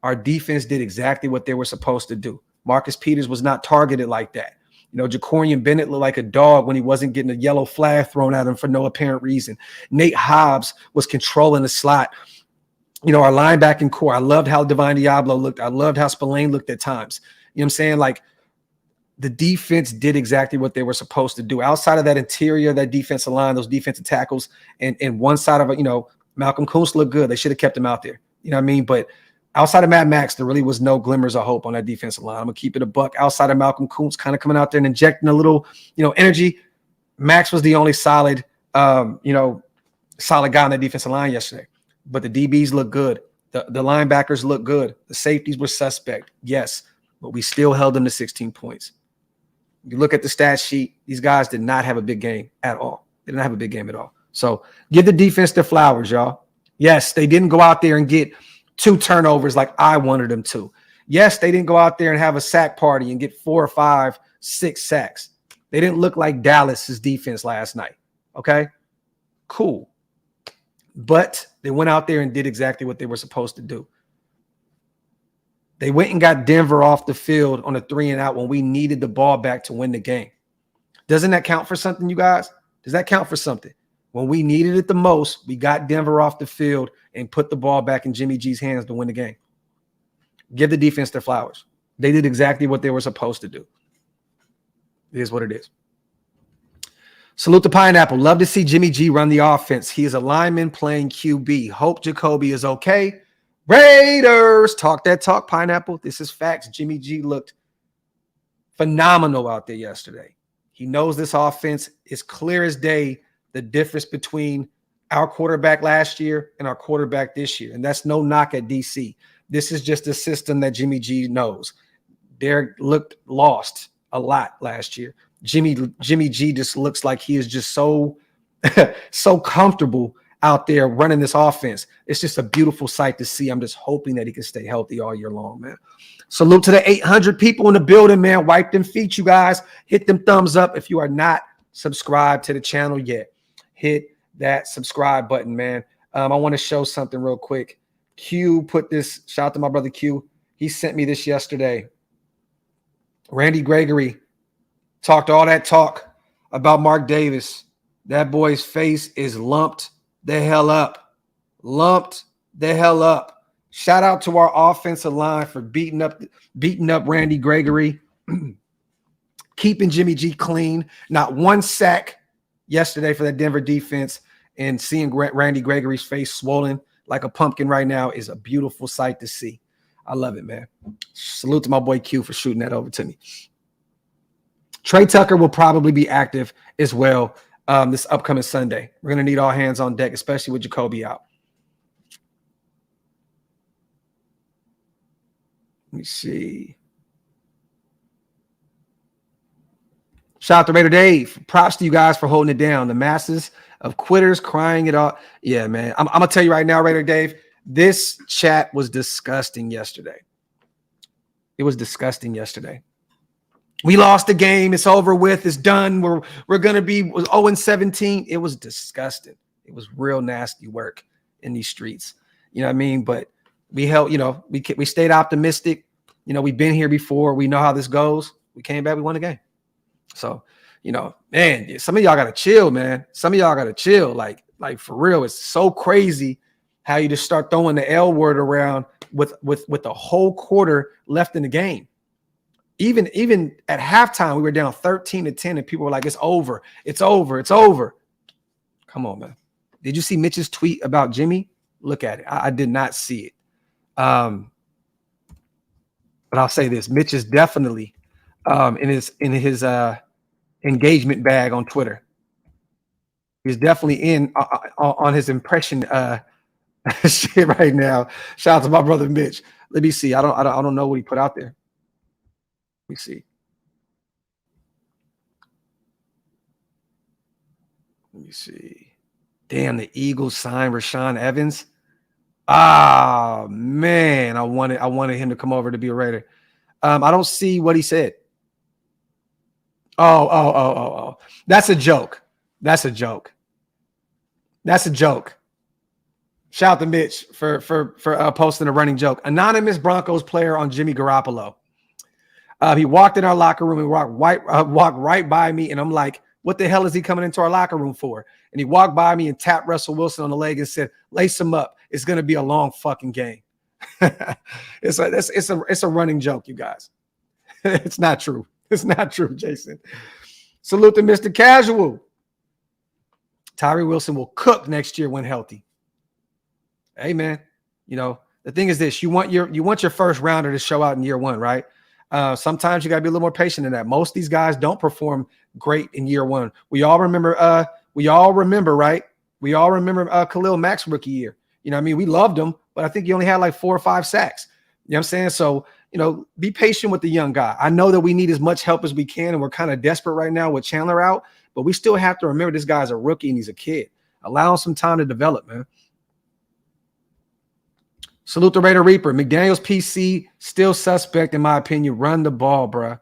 Speaker 1: our defense did exactly what they were supposed to do. Marcus Peters was not targeted like that. You know, Jacorian Bennett looked like a dog when he wasn't getting a yellow flag thrown at him for no apparent reason. Nate Hobbs was controlling the slot. You know, our linebacking core, I loved how Divine Diablo looked. I loved how Spillane looked at times. You know what I'm saying? Like, the defense did exactly what they were supposed to do. Outside of that interior, that defensive line, those defensive tackles, and one side of it, you know, Malcolm Kuntz looked good. They should have kept him out there. You know what I mean? But outside of Matt Max, there really was no glimmers of hope on that defensive line. I'm going to keep it a buck. Outside of Malcolm Kuntz kind of coming out there and injecting a little, you know, energy, Max was the only solid guy on that defensive line yesterday. But the DBs look good. The linebackers look good. The safeties were suspect, yes, but we still held them to 16 points. You look at the stat sheet, these guys did not have a big game at all. They didn't have a big game at all. So give the defense their flowers, y'all. Yes, they didn't go out there and get 2 turnovers like I wanted them to. Yes, they didn't go out there and have a sack party and get 4 or 5, 6 sacks. They didn't look like Dallas's defense last night. Okay, cool. But they went out there and did exactly what they were supposed to do. They went and got Denver off the field on a 3-and-out when we needed the ball back to win the game. Doesn't that count for something, you guys? Does that count for something? When we needed it the most, we got Denver off the field and put the ball back in Jimmy G's hands to win the game. Give the defense their flowers. They did exactly what they were supposed to do. It is what it is. Salute to Pineapple. Love to see Jimmy G run the offense. He is a lineman playing QB. Hope Jacoby is okay. Raiders, talk that talk, Pineapple. This is facts. Jimmy G looked phenomenal out there yesterday. He knows this offense is clear as day, the difference between our quarterback last year and our quarterback this year. And that's no knock at DC. This is just a system that Jimmy G knows. Derek looked lost a lot last year. Jimmy G just looks like he is just so comfortable out there running this offense. It's just a beautiful sight to see. I'm just hoping that he can stay healthy all year long, man. Salute to the 800 people in the building, man. Wipe them feet, you guys. Hit them thumbs up. If you are not subscribed to the channel yet, hit that subscribe button, man. I want to show something real quick. Q put this, shout out to my brother Q. He sent me this yesterday. Randy Gregory talked all that talk about Mark Davis. That boy's face is lumped the hell up. Lumped the hell up. Shout out to our offensive line for beating up Randy Gregory. keeping Jimmy G clean, not one sack yesterday for that Denver defense, and seeing Randy Gregory's face swollen like a pumpkin right now is a beautiful sight to see. I love it, man. Salute to my boy Q for shooting that over to me. Trey Tucker will probably be active as well this upcoming Sunday. We're going to need all hands on deck, especially with Jacoby out. Let me see. Shout out to Raider Dave. Props to you guys for holding it down. The masses of quitters crying it out. Yeah, man. I'm going to tell you right now, Raider Dave, this chat was disgusting yesterday. It was disgusting yesterday. We lost the game. It's over with. It's done. We're going to be 0-17. It was disgusting. It was real nasty work in these streets. You know what I mean? But we held, we stayed optimistic. We've been here before. We know how this goes. We came back. We won the game. So, man, some of y'all got to chill, man. Some of y'all got to chill. Like for real. It's so crazy how you just start throwing the L word around with the whole quarter left in the game. Even at halftime, we were down 13-10, and people were like, it's over. It's over. It's over. Come on, man. Did you see Mitch's tweet about Jimmy? Look at it. I did not see it. But I'll say this. Mitch is definitely in his engagement bag on Twitter. He's definitely in on his impression shit right now. Shout out to my brother Mitch. Let me see. I don't know what he put out there. Let me see. Let me see. Damn, the Eagles signed Rashaan Evans. Ah, man, I wanted him to come over to be a Raider. I don't see what he said. Oh. That's a joke. That's a joke. That's a joke. Shout out to Mitch for posting a running joke. Anonymous Broncos player on Jimmy Garoppolo. He walked in our locker room and walked right by me, and I'm like, what the hell is he coming into our locker room for? And he walked by me and tapped Russell Wilson on the leg and said, lace him up. It's going to be a long fucking game. It's a running joke, you guys. It's not true. It's not true, Jason. Salute to Mr. Casual. Tyree Wilson will cook next year when healthy. Hey, man, the thing is this. You want your first rounder to show out in year one, right? Sometimes you got to be a little more patient than that. Most of these guys don't perform great in year one. We all remember, right? We all remember Khalil Mack's rookie year. I mean, we loved him, but I think he only had like 4 or 5 sacks. You know what I'm saying? So, be patient with the young guy. I know that we need as much help as we can, and we're kind of desperate right now with Chandler out, but we still have to remember this guy's a rookie and he's a kid. Allow him some time to develop, man. Salute the Raider Reaper. McDaniel's PC still suspect, in my opinion. Run the ball, bro.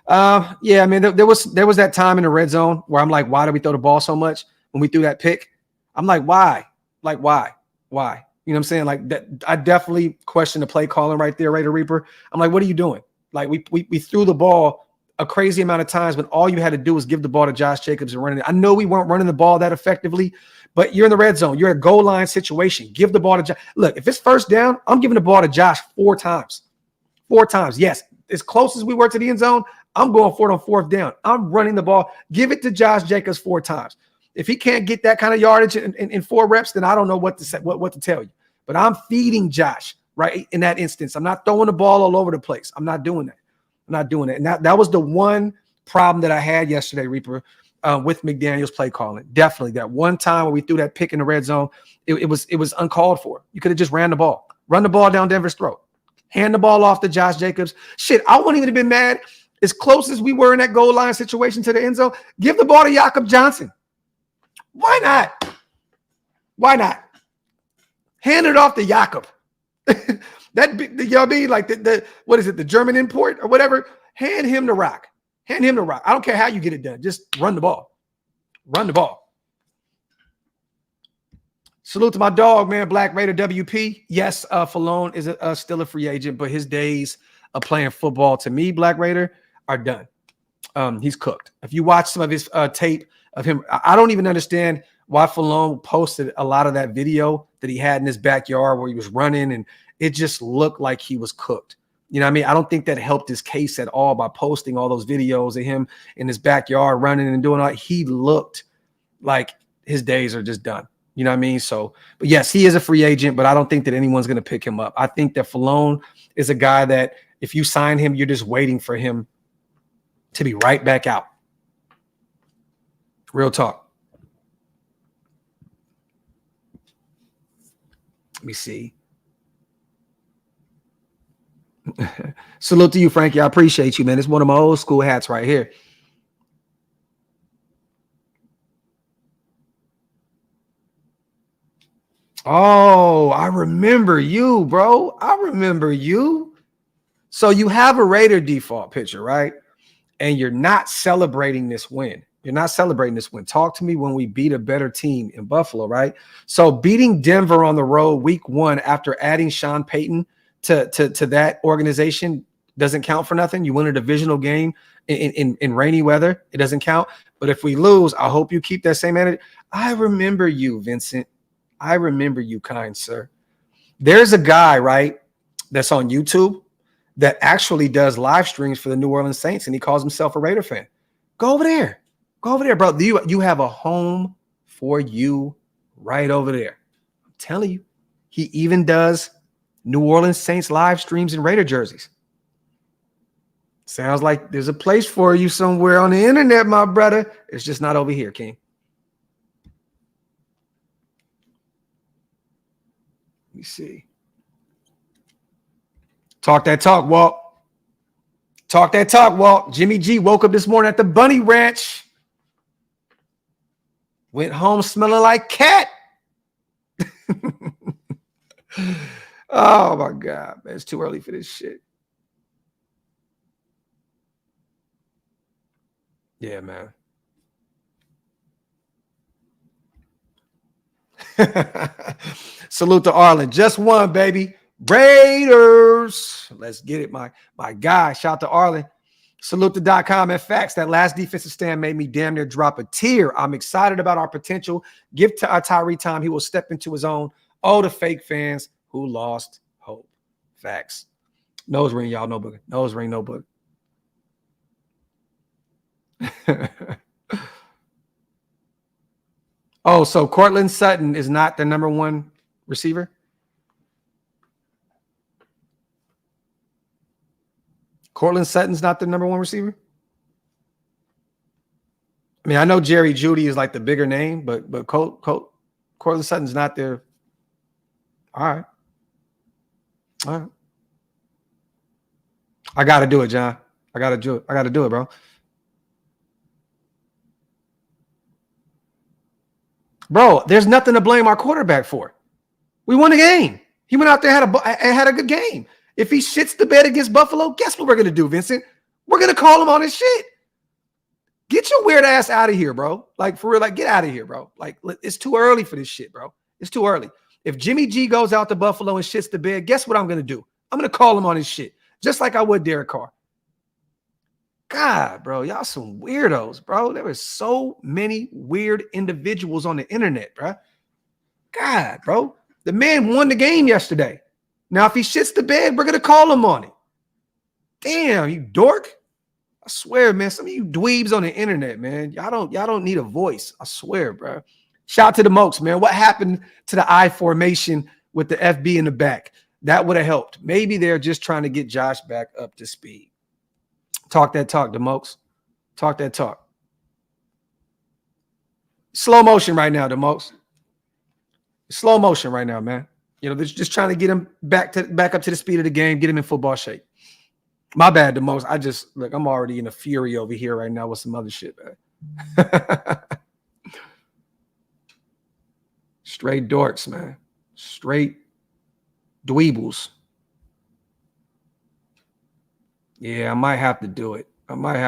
Speaker 1: Yeah, I mean, there was that time in the red zone where I'm like, why did we throw the ball so much when we threw that pick? I'm like, why? Like, why? You know what I'm saying? Like that, I definitely question the play calling right there, Raider Reaper. I'm like, what are you doing? Like we threw the ball a crazy amount of times when all you had to do was give the ball to Josh Jacobs and running it. I know we weren't running the ball that effectively, but you're in the red zone. You're a goal line situation. Give the ball to Josh. Look, if it's first down, I'm giving the ball to Josh 4 times. 4 times. Yes, as close as we were to the end zone, I'm going for it on 4th down. I'm running the ball. Give it to Josh Jacobs 4 times. If he can't get that kind of yardage in 4 reps, then I don't know what to say, what to tell you. But I'm feeding Josh right in that instance. I'm not throwing the ball all over the place. I'm not doing that. And that was the one problem that I had yesterday, Reaper, with McDaniel's play calling. Definitely that one time when we threw that pick in the red zone, it was uncalled for. You could have just ran the ball. Run the ball down Denver's throat. Hand the ball off to Josh Jacobs. Shit, I wouldn't even have been mad. As close as we were in that goal line situation to the end zone, give the ball to Jakob Johnson. Why not? Why not? Hand it off to Jakob. Y'all mean like the what is it, the German import or whatever? Hand him the rock. Hand him the rock. I don't care how you get it done. Just run the ball. Run the ball. Salute to my dog, man. Black Raider WP. Yes, Falone is still a free agent, but his days of playing football, to me, Black Raider, are done. He's cooked. If you watch some of his tape of him, I don't even understand why Falone posted a lot of that video that he had in his backyard where he was running, and it just looked like he was cooked. You know what I mean? I don't think that helped his case at all by posting all those videos of him in his backyard running and doing all. He looked like his days are just done. You know what I mean? So, but yes, he is a free agent, but I don't think that anyone's going to pick him up. I think that Falone is a guy that if you sign him, you're just waiting for him to be right back out. Real talk. Let me see. Salute to you, Frankie. I appreciate you, man. It's one of my old school hats right here. Oh, I remember you, bro. I remember you. So you have a Raider default picture, right? And you're not celebrating this win. You're not celebrating this win. Talk to me when we beat a better team in Buffalo, right? So beating Denver on the road week 1 after adding Sean Payton to that organization doesn't count for nothing. You win a divisional game in rainy weather. It doesn't count. But if we lose, I hope you keep that same attitude. I remember you, Vincent. I remember you, kind sir. There's a guy, right, that's on YouTube that actually does live streams for the New Orleans Saints, and he calls himself a Raider fan. Go over there. Go over there, bro. You have a home for you right over there. I'm telling you. He even does New Orleans Saints live streams in Raider jerseys. Sounds like there's a place for you somewhere on the internet, my brother. It's just not over here, King. Let me see. Talk that talk, Walt. Talk that talk, Walt. Jimmy G woke up this morning at the Bunny Ranch. Went home smelling like cat. Oh, my God, man. It's too early for this shit. Yeah, man. Salute to Arlen. Just one, baby. Raiders. Let's get it, my guy. Shout out to Arlen. Salute to .com and facts. That last defensive stand made me damn near drop a tear. I'm excited about our potential. Give to Tyree time. He will step into his own. Oh, the fake fans who lost hope. Facts. Nose ring, y'all. No book. Nose ring, no book. Oh, so Cortland Sutton is not the number 1 receiver? Cortland Sutton's not the number 1 receiver? I mean, I know Jerry Jeudy is like the bigger name, but Cortland Sutton's not there. All right. All right. I got to do it, John. I got to do it. I got to do it, bro. Bro, there's nothing to blame our quarterback for. We won the game. He went out there and had a good game. If he shits the bed against Buffalo, guess what we're going to do, Vincent? We're going to call him on his shit. Get your weird ass out of here, bro. Like, for real, like, get out of here, bro. Like, it's too early for this shit, bro. It's too early. If Jimmy G goes out to Buffalo and shits the bed, guess what I'm going to do? I'm going to call him on his shit, just like I would Derek Carr. God, bro, y'all some weirdos, bro. There were so many weird individuals on the internet, bro. God, bro. The man won the game yesterday. Now, if he shits the bed, we're going to call him on it. Damn, you dork. I swear, man, some of you dweebs on the internet, man, y'all don't need a voice. I swear, bro. Shout out to the Mokes, man. What happened to the I formation with the FB in the back? That would have helped. Maybe they're just trying to get Josh back up to speed. Talk that talk, the Mokes. Talk that talk. Slow motion right now, the Mokes. Slow motion right now, man. You know, they're just trying to get him back up to the speed of the game, get him in football shape. My bad, the Mokes. I'm already in a fury over here right now with some other shit, man. Straight dorks, man. Straight dweebles. Yeah, I might have to do it. But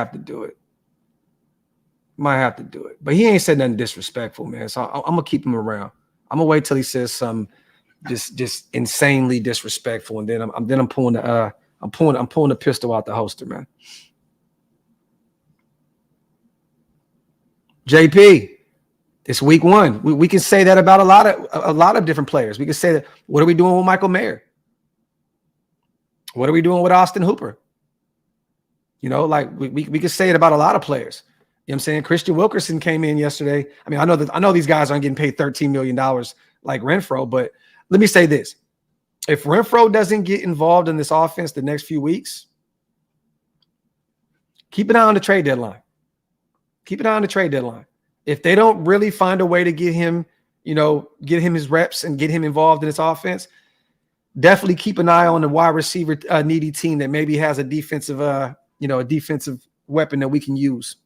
Speaker 1: he ain't said nothing disrespectful, man. So I'm gonna keep him around. I'm gonna wait till he says something just insanely disrespectful, and then I'm pulling the pistol out the holster, man. JP, it's week 1. We can say that about a lot of different players. We can say that. What are we doing with Michael Mayer? What are we doing with Austin Hooper? You know, like we could say it about a lot of players. You know what I'm saying? Christian Wilkerson came in yesterday. I mean, I know these guys aren't getting paid $13 million like Renfro, but let me say this. If Renfro doesn't get involved in this offense the next few weeks, keep an eye on the trade deadline. Keep an eye on the trade deadline. If they don't really find a way to get him, get him his reps and get him involved in this offense, definitely keep an eye on the wide receiver needy team that maybe has a defensive, a defensive weapon that we can use.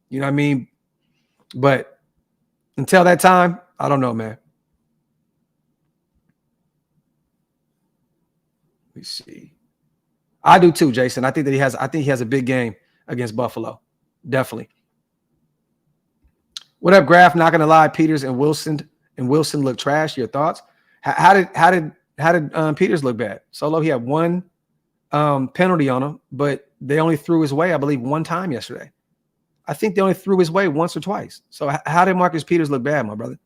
Speaker 1: You know what I mean? But until that time, I don't know, man. Let me see. I do too, Jason. I think he has a big game against Buffalo. Definitely. What up, Graphk? Not gonna lie, Peters and Wilson look trash. Your thoughts? How did Peters look bad? Solo, he had one penalty on him, but they only threw his way, I believe, one time yesterday. I think they only threw his way once or twice. So how did Marcus Peters look bad, my brother?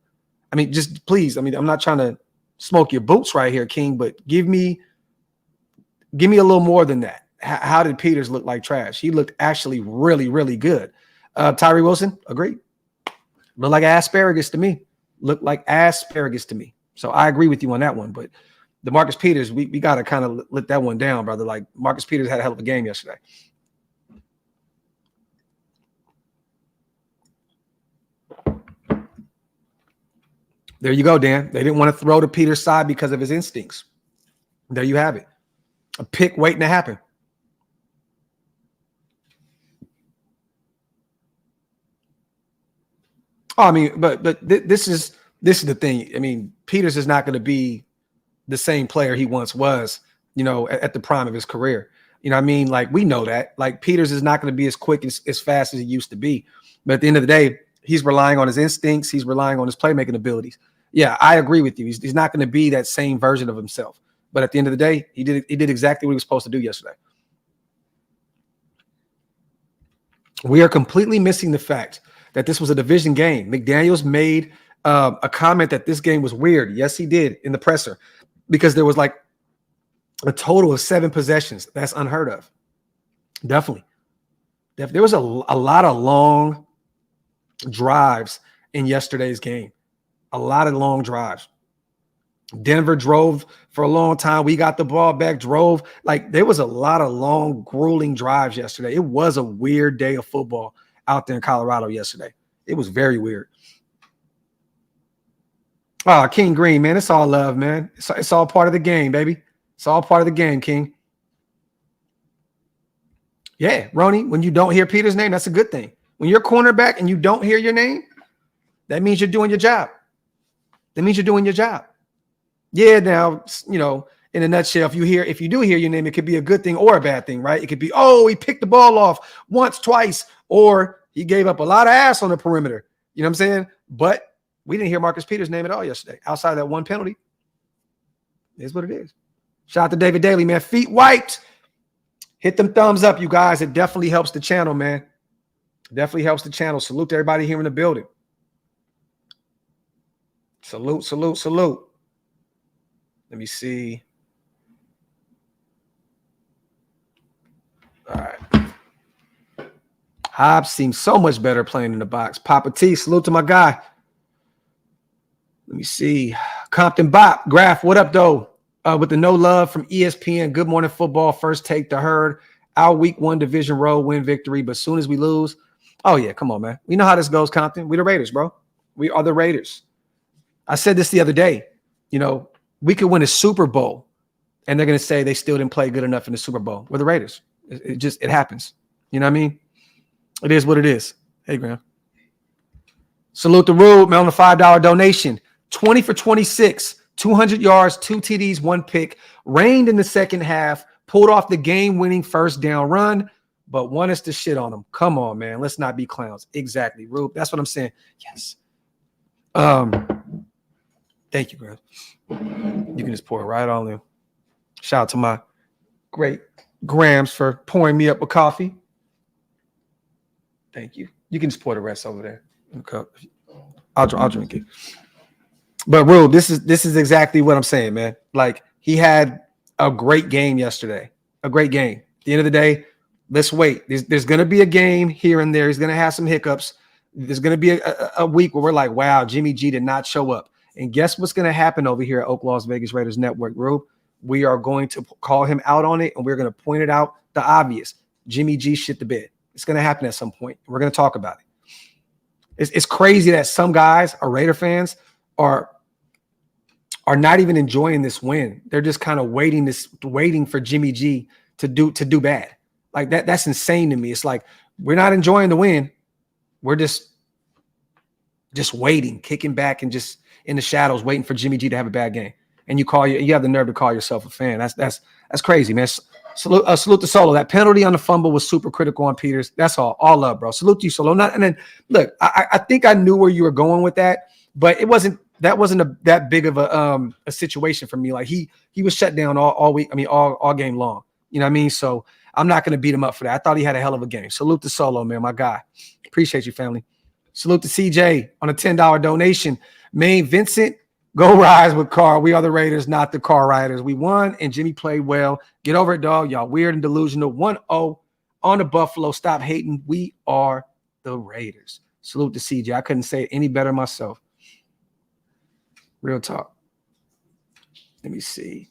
Speaker 1: I mean, just please. I mean, I'm not trying to smoke your boots right here, King, but give me a little more than that. How did Peters look like trash? He looked actually really, really good. Tyree Wilson, agreed. Looked like asparagus to me. So I agree with you on that one. But the Marcus Peters, we got to kind of let that one down, brother. Like Marcus Peters had a hell of a game yesterday. There you go, Dan. They didn't want to throw to Peters' side because of his instincts. There you have it. A pick waiting to happen. Oh, I mean, but this is the thing. I mean, Peters is not going to be the same player he once was, at the prime of his career. You know what I mean? Like, we know that. Like, Peters is not going to be as quick as fast as he used to be. But at the end of the day, he's relying on his instincts. He's relying on his playmaking abilities. Yeah, I agree with you. He's not going to be that same version of himself. But at the end of the day, he did exactly what he was supposed to do yesterday. We are completely missing the fact that this was a division game. McDaniels made a comment that this game was weird. Yes, he did in the presser because there was like a total of 7 possessions. That's unheard of. Definitely. There was a lot of long drives in yesterday's game. A lot of long drives. Denver drove for a long time. We got the ball back, drove. Like, there was a lot of long, grueling drives yesterday. It was a weird day of football out there in Colorado yesterday. It was very weird. Oh, King Green, man. It's all love, man. It's all part of the game, baby. It's all part of the game, King. Yeah, Ronnie, when you don't hear Peters' name, that's a good thing. When you're cornerback and you don't hear your name, that means you're doing your job. Yeah, now, in a nutshell, if you do hear your name, it could be a good thing or a bad thing, right? It could be, oh, he picked the ball off once, twice, or he gave up a lot of ass on the perimeter. You know what I'm saying? But we didn't hear Marcus Peters' name at all yesterday, outside of that one penalty. It is what it is. Shout out to David Daly, man. Feet wiped. Hit them thumbs up, you guys. It definitely helps the channel, man. Definitely helps the channel. Salute to everybody here in the building. Salute, salute, salute. Let me see. All right. Hobbs seems so much better playing in the box. Papa T, salute to my guy. Let me see. Compton Bop, Graphk, what up, though? With the no love from ESPN, Good Morning Football, first take the herd. Our week 1 division road win victory, but soon as we lose, oh, yeah, come on, man. We know how this goes, Compton. We the Raiders, bro. We are the Raiders. I said this the other day. We could win a Super Bowl, and they're going to say they still didn't play good enough in the Super Bowl. We're the Raiders. It happens. You know what I mean? It is what it is. Hey, Graham. Salute the Rube, man, on the $5 donation. 20 for 26, 200 yards, 2 TDs, 1 pick. Rained in the second half, pulled off the game-winning first down run, but want us to shit on them. Come on, man. Let's not be clowns. Exactly, Rube. That's what I'm saying. Yes. Thank you, Graham. You can just pour it right on in. Shout out to my great Grams for pouring me up a coffee. Thank you. You can just pour the rest over there in the cup. I'll drink it. But Rube, this is exactly what I'm saying, man. Like, he had a great game yesterday. a great game. At the end of the day, let's wait. There's going to be a game here and there. He's going to have some hiccups. There's going to be a week where we're like, wow, Jimmy G did not show up. And guess what's going to happen over here at OakLosVegas Raiders Network, Rube? We are going to call him out on it, and we're going to point it out the obvious. Jimmy G shit the bed. It's going to happen at some point. We're going to talk about it. It's crazy that some guys, or Raider fans, are not even enjoying this win. They're just kind of waiting for Jimmy G to do bad. Like that's insane to me. It's like we're not enjoying the win. We're just waiting, kicking back and just in the shadows, waiting for Jimmy G to have a bad game. And you have the nerve to call yourself a fan. That's crazy, man. Salute to Solo. That penalty on the fumble was super critical on Peters. That's all love, bro. Salute to you, Solo. And then look, I think I knew where you were going with that, but that wasn't that big of a situation for me. Like he was shut down all week. I mean, all game long. You know what I mean? So I'm not going to beat him up for that. I thought he had a hell of a game. Salute to Solo, man, my guy. Appreciate you, family. Salute to CJ on a $10 donation. Main Vincent, go rise with Carl. We are the Raiders, not the Car Riders. We won, and Jimmy played well. Get over it, dog. Y'all weird and delusional. 1-0 on the Buffalo. Stop hating. We are the Raiders. Salute to CJ. I couldn't say it any better myself. Real talk. Let me see.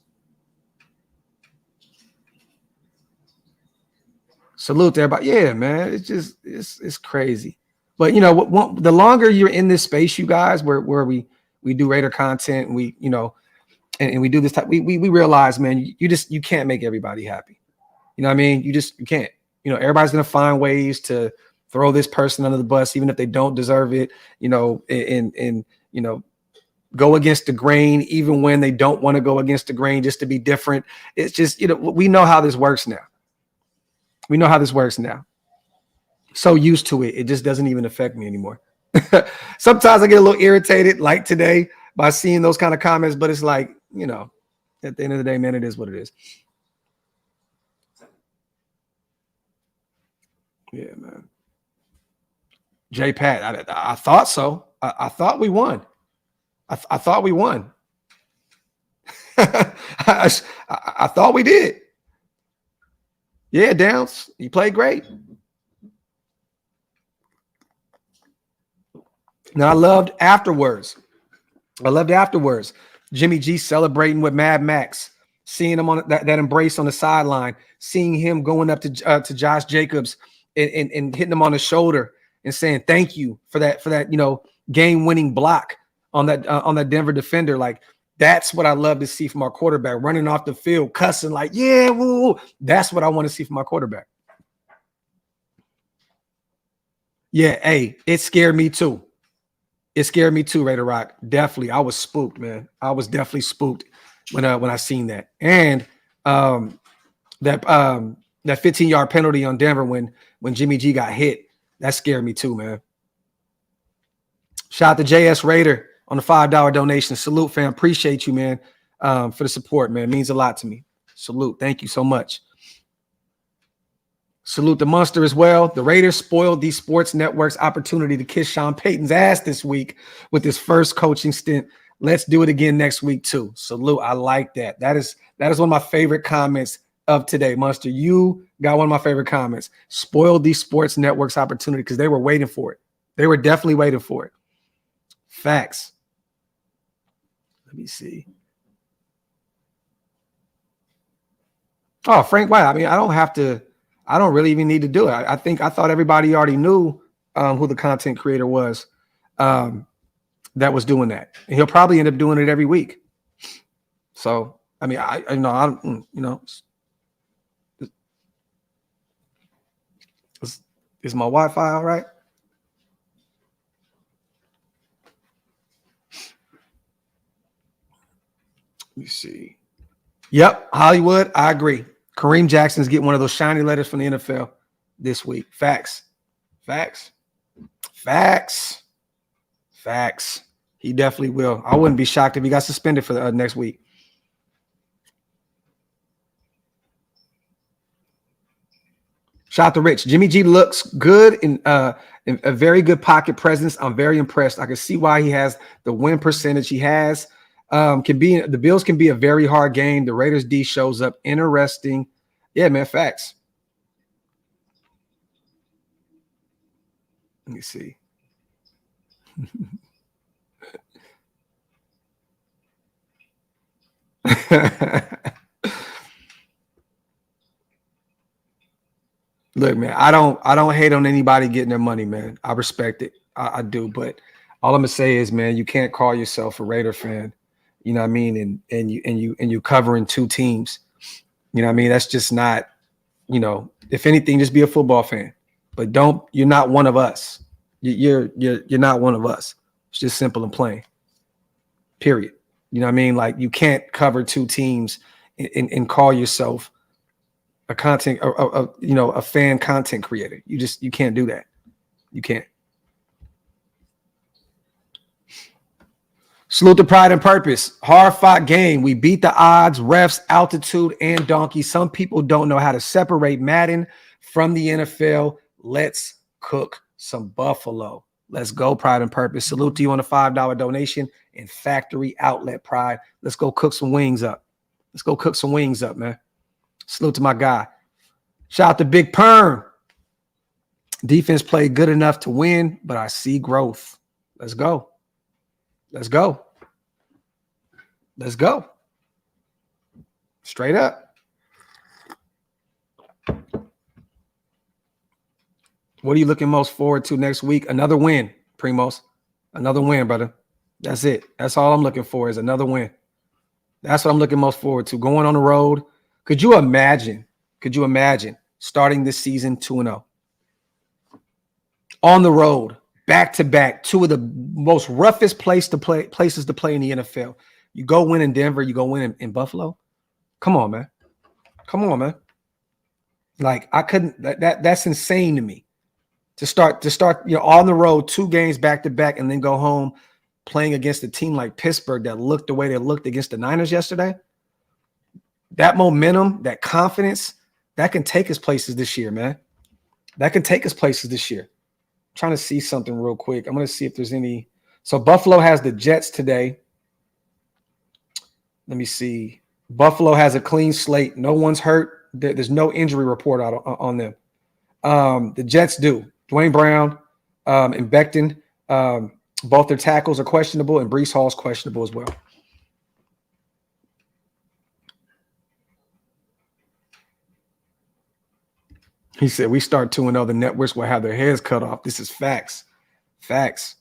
Speaker 1: Salute to everybody. Yeah, man. It's crazy. But, you know, the longer you're in this space, you guys, where we do Raider content and we, you know, and we do this type, we realize, man, you can't make everybody happy. You know what I mean? You can't. You know, everybody's going to find ways to throw this person under the bus, even if they don't deserve it, you know, and you know, go against the grain, even when they don't want to go against the grain just to be different. It's just, you know, we know how this works now. We know how this works now. So used to it, it just doesn't even affect me anymore. Sometimes I get a little irritated, like today, by seeing those kind of comments, but it's like, you know, at the end of the day, man, it is what it is. Yeah, man. J Pat, I thought so. I thought we won. I thought we won. I thought we did. Yeah, Downs, you played great. Now I loved afterwards. Jimmy G celebrating with Mad Max, seeing him on that embrace on the sideline, seeing him going up to Josh Jacobs and hitting him on the shoulder and saying thank you for that, you know, game-winning block on that Denver defender. Like, that's what I love to see from our quarterback, running off the field, cussing like, yeah, woo. That's what I want to see from our quarterback. Yeah, hey, it scared me too. It scared me too, Raider Rock. Definitely. I was spooked, man. I was definitely spooked when I seen that. And that 15-yard penalty on Denver when Jimmy G got hit, that scared me too, man. Shout out to JS Raider on the $5 donation. Salute, fam. Appreciate you, man, for the support, man. It means a lot to me. Salute. Thank you so much. Salute the Monster as well. The Raiders spoiled the sports network's opportunity to kiss Sean Payton's ass this week with his first coaching stint. Let's do it again next week too. Salute. I like that. That is one of my favorite comments of today. Monster, you got one of my favorite comments. Spoiled the sports network's opportunity because they were waiting for it. They were definitely waiting for it. Facts. Let me see. Oh, Frank White. I mean, I don't really even need to do it. I thought everybody already knew who the content creator was that was doing that. And he'll probably end up doing it every week. So, I mean, is my Wi-Fi all right? Let me see. Yep, Hollywood, I agree. Kareem Jackson's getting one of those shiny letters from the NFL this week. Facts. He definitely will. I wouldn't be shocked if he got suspended for the next week. Shout out to Rich. Jimmy G looks good in a very good pocket presence. I'm very impressed. I can see why he has the win percentage he has. The Bills can be a very hard game. The Raiders D shows up interesting Yeah, man, facts. Let me see. Look, man, I don't hate on anybody getting their money, man. I respect it. I do, but all I'm gonna say is, man, you can't call yourself a Raider fan. You know what I mean? And you covering two teams. You know what I mean? That's just not, if anything, just be a football fan. But you're not one of us. You're not one of us. It's just simple and plain. Period. You know what I mean? Like, you can't cover two teams and call yourself a a fan content creator. You can't do that. You can't. Salute to pride and purpose. Hard fought game. We beat the odds, refs, altitude, and donkey. Some people don't know how to separate Madden from the NFL. Let's cook some buffalo. Let's go, pride and purpose. Salute to you on a $5 donation and factory outlet pride. Let's go cook some wings up. Let's go cook some wings up, man. Salute to my guy. Shout out to Big Perm. Defense played good enough to win, but I see growth. Let's go. Let's go. Let's go. Straight up. What are you looking most forward to next week? Another win, Primos. Another win, brother. That's it. That's all I'm looking for is another win. That's what I'm looking most forward to. Going on the road. Could you imagine starting this season 2-0? On the road, back to back, two of the most roughest places to play in the NFL. You go win in Denver, you go win in Buffalo. Come on, man. Come on, man. Like, I couldn't. That's insane to me. To start, on the road, 2 games back to back, and then go home playing against a team like Pittsburgh that looked the way they looked against the Niners yesterday. That momentum, that confidence, that can take us places this year, man. That can take us places this year. I'm trying to see something real quick. I'm going to see if there's any. So Buffalo has the Jets today. Let me see. Buffalo has a clean slate. No one's hurt. There's no injury report out on them. The Jets do. Dwayne Brown and Becton, both their tackles are questionable, and Breece Hall's questionable as well. He said, we start 2-0, the networks will have their heads cut off. This is facts. Facts.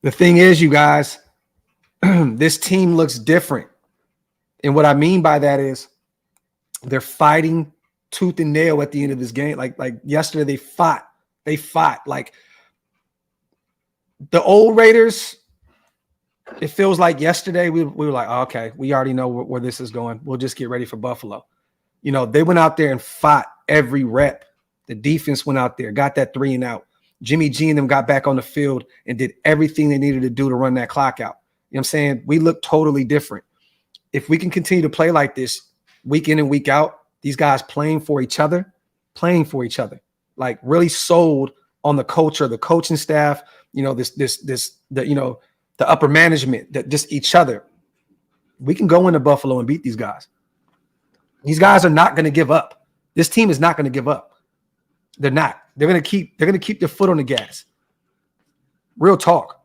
Speaker 1: The thing is, you guys, this team looks different. And what I mean by that is they're fighting tooth and nail at the end of this game. Like yesterday, they fought. Like the old Raiders, it feels like yesterday we were like, oh, okay, we already know where this is going. We'll just get ready for Buffalo. They went out there and fought every rep. The defense went out there, got that 3 and out. Jimmy G and them got back on the field and did everything they needed to do to run that clock out. You know what I'm saying? We look totally different. If we can continue to play like this week in and week out, these guys playing for each other, like really sold on the culture, the coaching staff, the upper management, that just each other. We can go into Buffalo and beat these guys. These guys are not going to give up. This team is not going to give up. They're not. They're going to keep their foot on the gas. Real talk.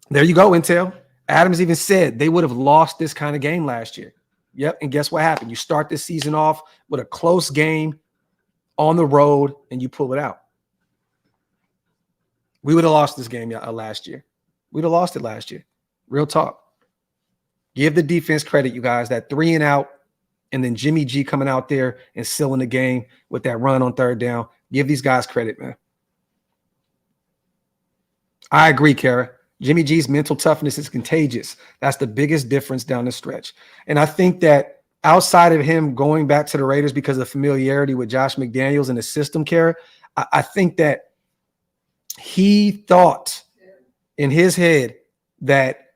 Speaker 1: There you go, Intel. Adams even said they would have lost this kind of game last year. Yep, and guess what happened? You start this season off with a close game on the road, and you pull it out. We would have lost this game last year. We'd have lost it last year. Real talk. Give the defense credit, you guys. That 3 and out, and then Jimmy G coming out there and sealing the game with that run on 3rd down. Give these guys credit, man. I agree, Kara. Jimmy G's mental toughness is contagious. That's the biggest difference down the stretch. And I think that outside of him going back to the Raiders because of familiarity with Josh McDaniels and the system, Kara, I think that he thought in his head that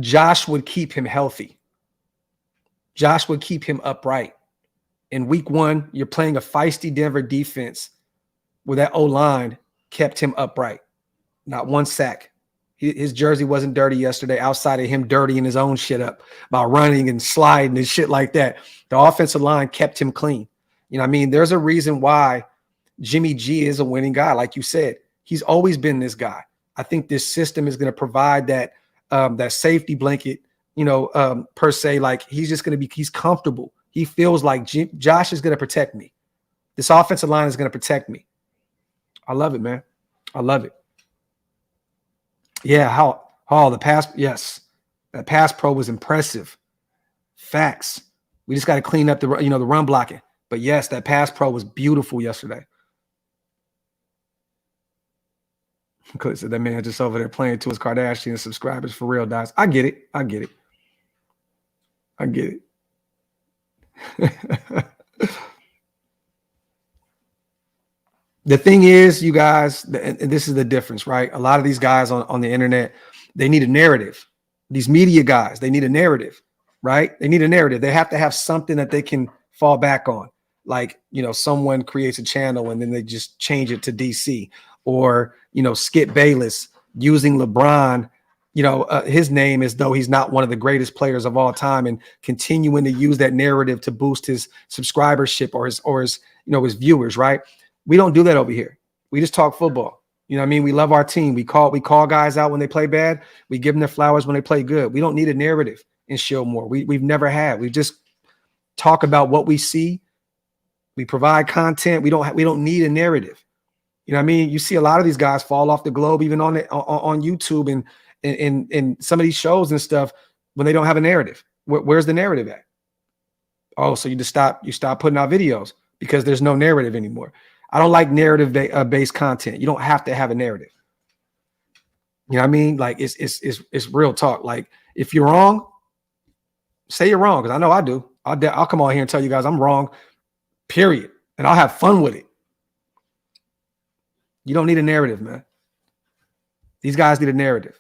Speaker 1: Josh would keep him healthy. Josh would keep him upright. In week 1, you're playing a feisty Denver defense where that O-line kept him upright. Not one sack. His jersey wasn't dirty yesterday outside of him dirtying his own shit up by running and sliding and shit like that. The offensive line kept him clean. You know what I mean? There's a reason why Jimmy G is a winning guy. Like you said, he's always been this guy. I think this system is going to provide that that safety blanket, per se. Like he's just going to he's comfortable. He feels like Josh is going to protect me. This offensive line is going to protect me. I love it, man. I love it. Yeah, how the pass, yes. That pass pro was impressive. Facts. We just got to clean up the run blocking. But yes, that pass pro was beautiful yesterday. Because that man just over there playing to his Kardashian subscribers for real, guys. I get it. The thing is, you guys, and this is the difference, right? A lot of these guys on the internet, they need a narrative. These media guys, they need a narrative, right? They need a narrative. They have to have something that they can fall back on. Like, someone creates a channel and then they just change it to DC, or, Skip Bayless using LeBron, his name as though he's not one of the greatest players of all time, and continuing to use that narrative to boost his subscribership or his viewers, right? We don't do that over here. We just talk football. You know what I mean? We love our team. We call guys out when they play bad. We give them their flowers when they play good. We don't need a narrative in Shieldmore. We've never had. We just talk about what we see. We provide content. We don't need a narrative. You know what I mean? You see a lot of these guys fall off the globe, even on YouTube and some of these shows and stuff, when they don't have a narrative. Where's the narrative at? Oh, so you stop putting out videos because there's no narrative anymore. I don't like narrative based content. You don't have to have a narrative. You know what I mean? Like it's real talk. Like if you're wrong, say you're wrong, because I know I do. I'll come on here and tell you guys I'm wrong, period. And I'll have fun with it. You don't need a narrative, man. These guys need a narrative.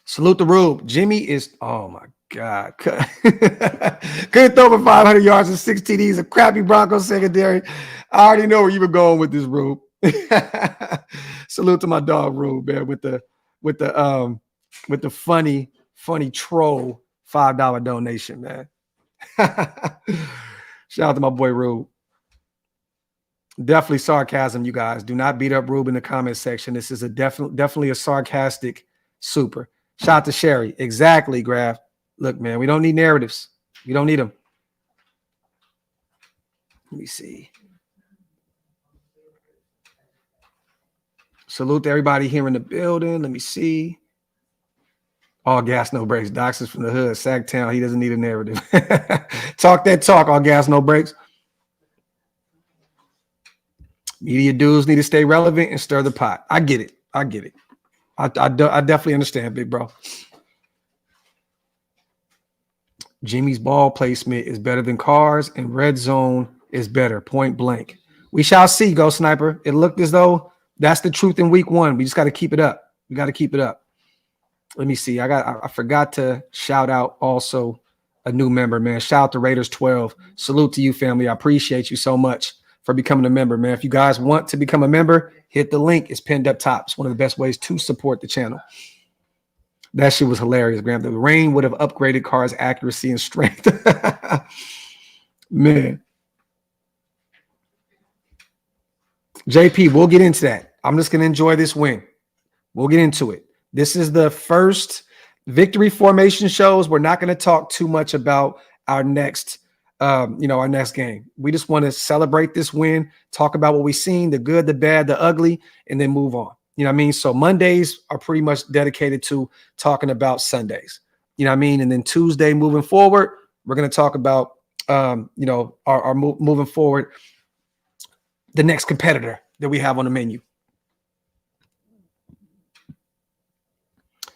Speaker 1: Salute the Rube. Jimmy is, oh my God. Couldn't throw for 500 yards and 6 TDs, a crappy Broncos secondary. I already know where you were going with this, Rube. Salute to my dog, Rube, man, with the funny troll $5 donation, man. Shout out to my boy Rube. Definitely sarcasm, you guys. Do not beat up Rube in the comment section. This is definitely a sarcastic super. Shout out to Sherry. Exactly, Graphk. Look, man, we don't need narratives. We don't need them. Let me see. Salute to everybody here in the building. Let me see. All gas, no brakes. Docs is from the hood, Sacktown. He doesn't need a narrative. Talk that talk, all gas, no brakes. Media dudes need to stay relevant and stir the pot. I get it. I definitely understand, big bro. Jimmy's ball placement is better than Carr's, and red zone is better, point blank. We shall see, Ghost Sniper. It looked as though that's the truth in week 1. We just got to keep it up. We got to keep it up. Let me see. I forgot to shout out also a new member, man. Shout out to Raiders 12. Salute to you, family. I appreciate you so much for becoming a member, man. If you guys want to become a member, hit the link. It's pinned up top. It's one of the best ways to support the channel. That shit was hilarious, Graham. The rain would have upgraded Carr's accuracy and strength. Man. JP, we'll get into that. I'm just going to enjoy this win. We'll get into it. This is the first victory formation shows. We're not going to talk too much about our next our next game. We just want to celebrate this win, talk about what we've seen, the good, the bad, the ugly, and then move on. You know what I mean? So Mondays are pretty much dedicated to talking about Sundays. You know what I mean? And then Tuesday moving forward, we're going to talk about, our moving forward, the next competitor that we have on the menu.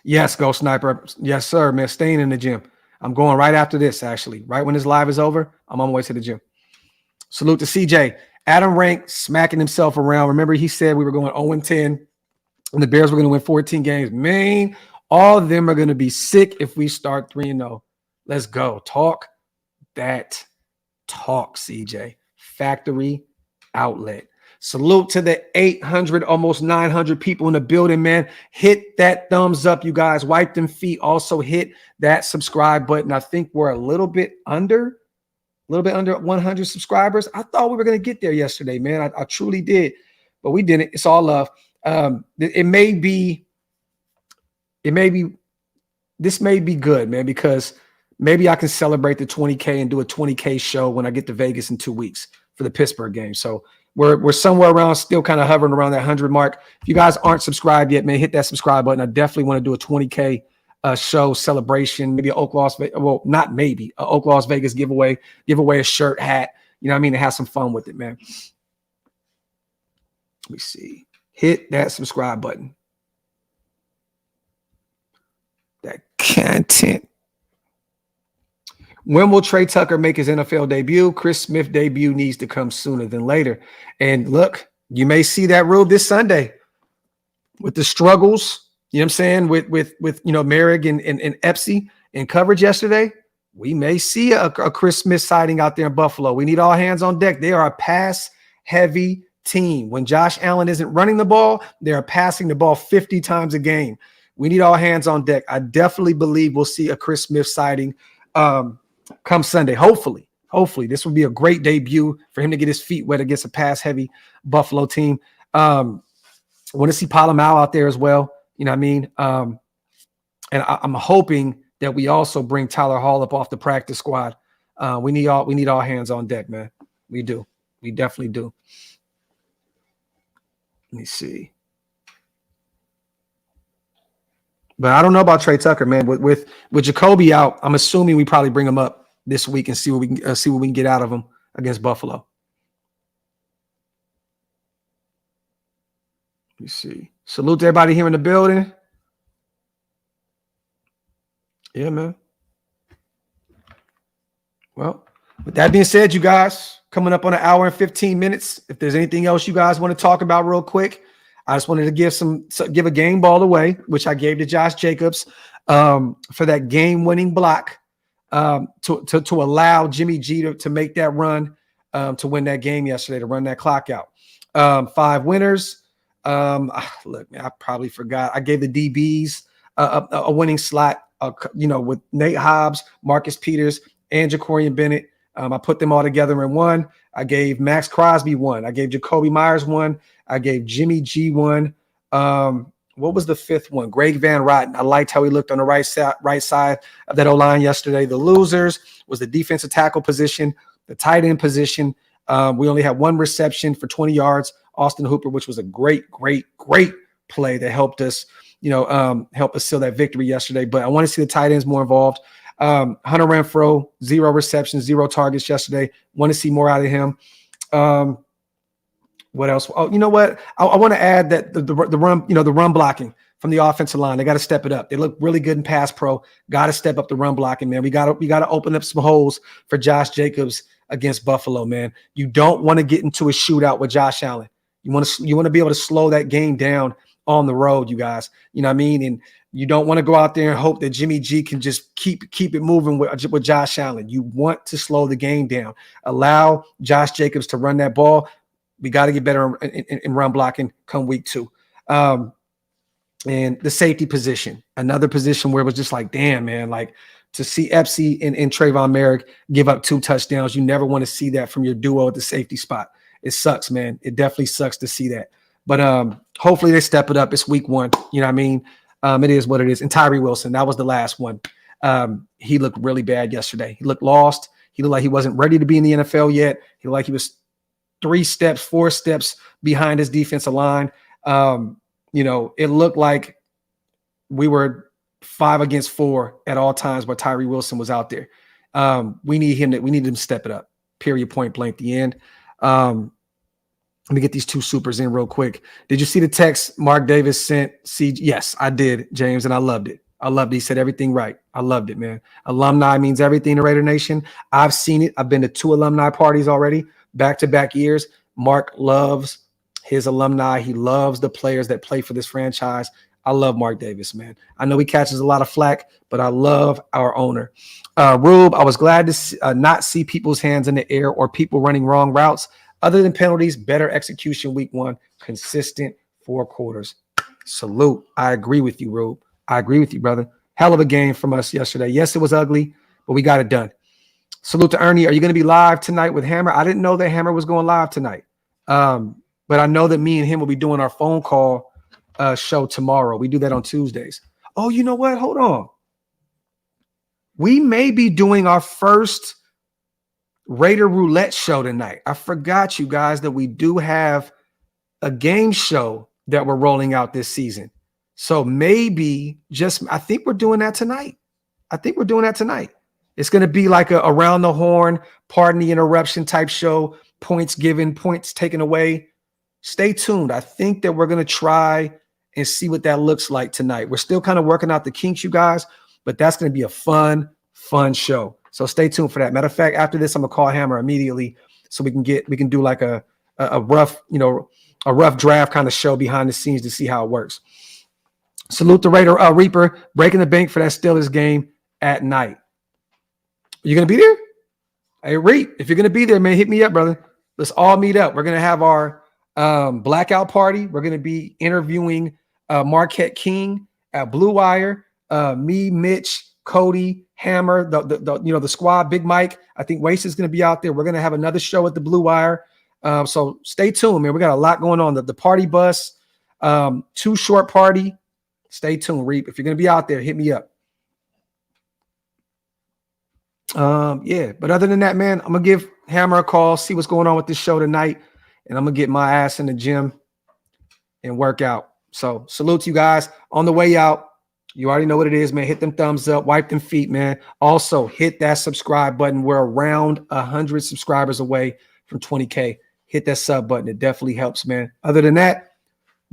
Speaker 1: Yes, Ghost Sniper. Yes, sir, man. Staying in the gym. I'm going right after this, actually. Right when this live is over, I'm on my way to the gym. Salute to CJ. Adam Rank smacking himself around. Remember, he said we were going 0-10, and the Bears were going to win 14 games. Man, all of them are going to be sick if we start 3-0. Let's go. Talk that talk, CJ. Factory outlet. Salute to the 800, almost 900 people in the building, man. Hit that thumbs up, you guys. Wipe them feet. Also hit that subscribe button. I think we're a little bit under 100 subscribers. I thought we were going to get there yesterday, man. I truly did, but we didn't. It's all love. This may be good, man, because maybe I can celebrate the 20K and do a 20K show when I get to Vegas in 2 weeks for the Pittsburgh game. So we're somewhere around, still kind of hovering around that 100 mark. If you guys aren't subscribed yet, man, hit that subscribe button. I definitely want to do a 20K show celebration, maybe an OakLosVegas giveaway, give away a shirt, hat, you know what I mean, and have some fun with it, man. Let me see. Hit that subscribe button. That content. When will Trey Tucker make his NFL debut? Chris Smith debut needs to come sooner than later. And look, you may see that Rube this Sunday with the struggles, you know what I'm saying, with you know, Merrick and Epsy in coverage yesterday. We may see a Chris Smith sighting out there in Buffalo. We need all hands on deck. They are a pass-heavy team. When Josh Allen isn't running the ball, they are passing the ball 50 times a game. We need all hands on deck. I definitely believe we'll see a Chris Smith sighting come Sunday. Hopefully this will be a great debut for him to get his feet wet against a pass-heavy Buffalo team. I want to see Palomau out there as well. You know what I mean? And I'm hoping that we also bring Tyler Hall up off the practice squad. We need all hands on deck, man. We do. We definitely do. Let me see. But I don't know about Trey Tucker, man. With Jacoby out, I'm assuming we probably bring him up this week and see what we can get out of him against Buffalo. Let me see. Salute to everybody here in the building. Yeah, man. Well, with that being said, you guys, coming up on an hour and 15 minutes. If there's anything else you guys want to talk about real quick, I just wanted to give a game ball away, which I gave to Josh Jacobs for that game-winning block to allow Jimmy G to make that run to win that game yesterday, to run that clock out. 5 winners. Look, man, I probably forgot. I gave the DBs a winning slot, with Nate Hobbs, Marcus Peters, and Jacorian Bennett. I put them all together in one. I gave Max Crosby one. I gave Jacoby Myers one. I gave Jimmy G one. What was the 5th one? Greg Van Rotten. I liked how he looked on the right side of that O-line yesterday. The losers was the defensive tackle position, the tight end position. We only had 1 reception for 20 yards. Austin Hooper, which was a great play that helped us, help us seal that victory yesterday. But I want to see the tight ends more involved. Hunter Renfrow, 0 receptions, 0 targets yesterday. Want to see more out of him. What else? Oh, you know what? I want to add that the run, the run blocking from the offensive line, they got to step it up. They look really good in pass pro. Got to step up the run blocking, man. We got to open up some holes for Josh Jacobs against Buffalo, man. You don't want to get into a shootout with Josh Allen. You want to be able to slow that game down on the road, you guys. You know what I mean? And you don't want to go out there and hope that Jimmy G can just keep it moving with Josh Allen. You want to slow the game down. Allow Josh Jacobs to run that ball. We got to get better in run blocking come week 2. And the safety position, another position where it was just like, damn, man, like to see Epsy and Trayvon Merrick give up 2 touchdowns. You never want to see that from your duo at the safety spot. It sucks, man. It definitely sucks to see that. But hopefully they step it up. It's week 1. You know what I mean? It is what it is. And Tyree Wilson, that was the last one. He looked really bad yesterday. He looked lost. He looked like he wasn't ready to be in the NFL yet. He looked like he was 3 steps, 4 steps behind his defensive line. It looked like we were 5 against 4 at all times where Tyree Wilson was out there. We need him to step it up. Period, point blank, the end. Let me get these 2 supers in real quick. Did you see the text Mark Davis sent? Yes, I did, James, and I loved it. He said everything right. I loved it, man. Alumni means everything to Raider Nation. I've seen it. I've been to 2 alumni parties already, back-to-back years. Mark loves his alumni. He loves the players that play for this franchise. I love Mark Davis, man. I know he catches a lot of flack, but I love our owner. Rube, I was glad to not see people's hands in the air or people running wrong routes. Other than penalties, better execution week 1, consistent 4 quarters. Salute. I agree with you, Rube. I agree with you, brother. Hell of a game from us yesterday. Yes, it was ugly, but we got it done. Salute to Ernie. Are you going to be live tonight with Hammer? I didn't know that Hammer was going live tonight. But I know that me and him will be doing our phone call show tomorrow. We do that on Tuesdays. Oh, you know what? Hold on. We may be doing our first Raider Roulette show tonight. I forgot, you guys, that we do have a game show that we're rolling out this season. So maybe I think we're doing that tonight. It's going to be like a around the horn, pardon the interruption type show, points given, points taken away. Stay tuned. I think that we're going to try and see what that looks like tonight. We're still kind of working out the kinks, you guys, but that's going to be a fun show. So stay tuned for that. Matter of fact, after this, I'm going to call Hammer immediately so we can do like a rough, a rough draft kind of show behind the scenes to see how it works. Salute the Raider Reaper, breaking the bank for that Steelers game at night. You going to be there? Hey, Reap, if you're going to be there, man, hit me up, brother. Let's all meet up. We're going to have our blackout party. We're going to be interviewing Marquette King at Blue Wire. Me, Mitch, Cody, Hammer, the squad, Big Mike. I think Waste is going to be out there. We're going to have another show at the Blue Wire. So stay tuned, man. We got a lot going on. The party bus, Too Short party. Stay tuned, Reap. If you're going to be out there, hit me up. Yeah, but other than that, man, I'm gonna give Hammer a call, see what's going on with this show tonight, and I'm gonna get my ass in the gym and work out. So salute to you guys on the way out. You already know what it is, man. Hit them thumbs up, wipe them feet, man. Also hit that subscribe button. We're around 100 subscribers away from 20K. Hit that sub button. It definitely helps, man. Other than that,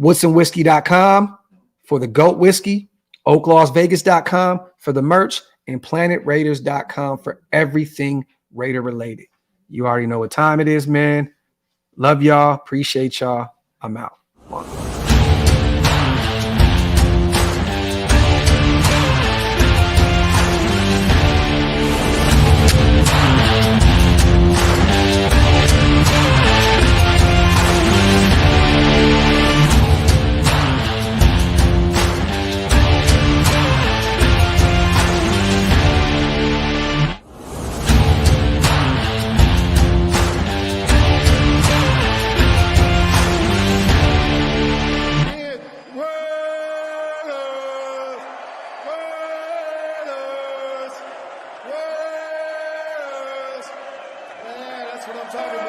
Speaker 1: woodsandwhiskey.com for the GOAT whiskey, OakLosVegas.com for the merch, and PlanetRaiders.com for everything Raider related. You already know what time it is, man. Love y'all. Appreciate y'all. I'm out.
Speaker 2: That's what I'm talking about.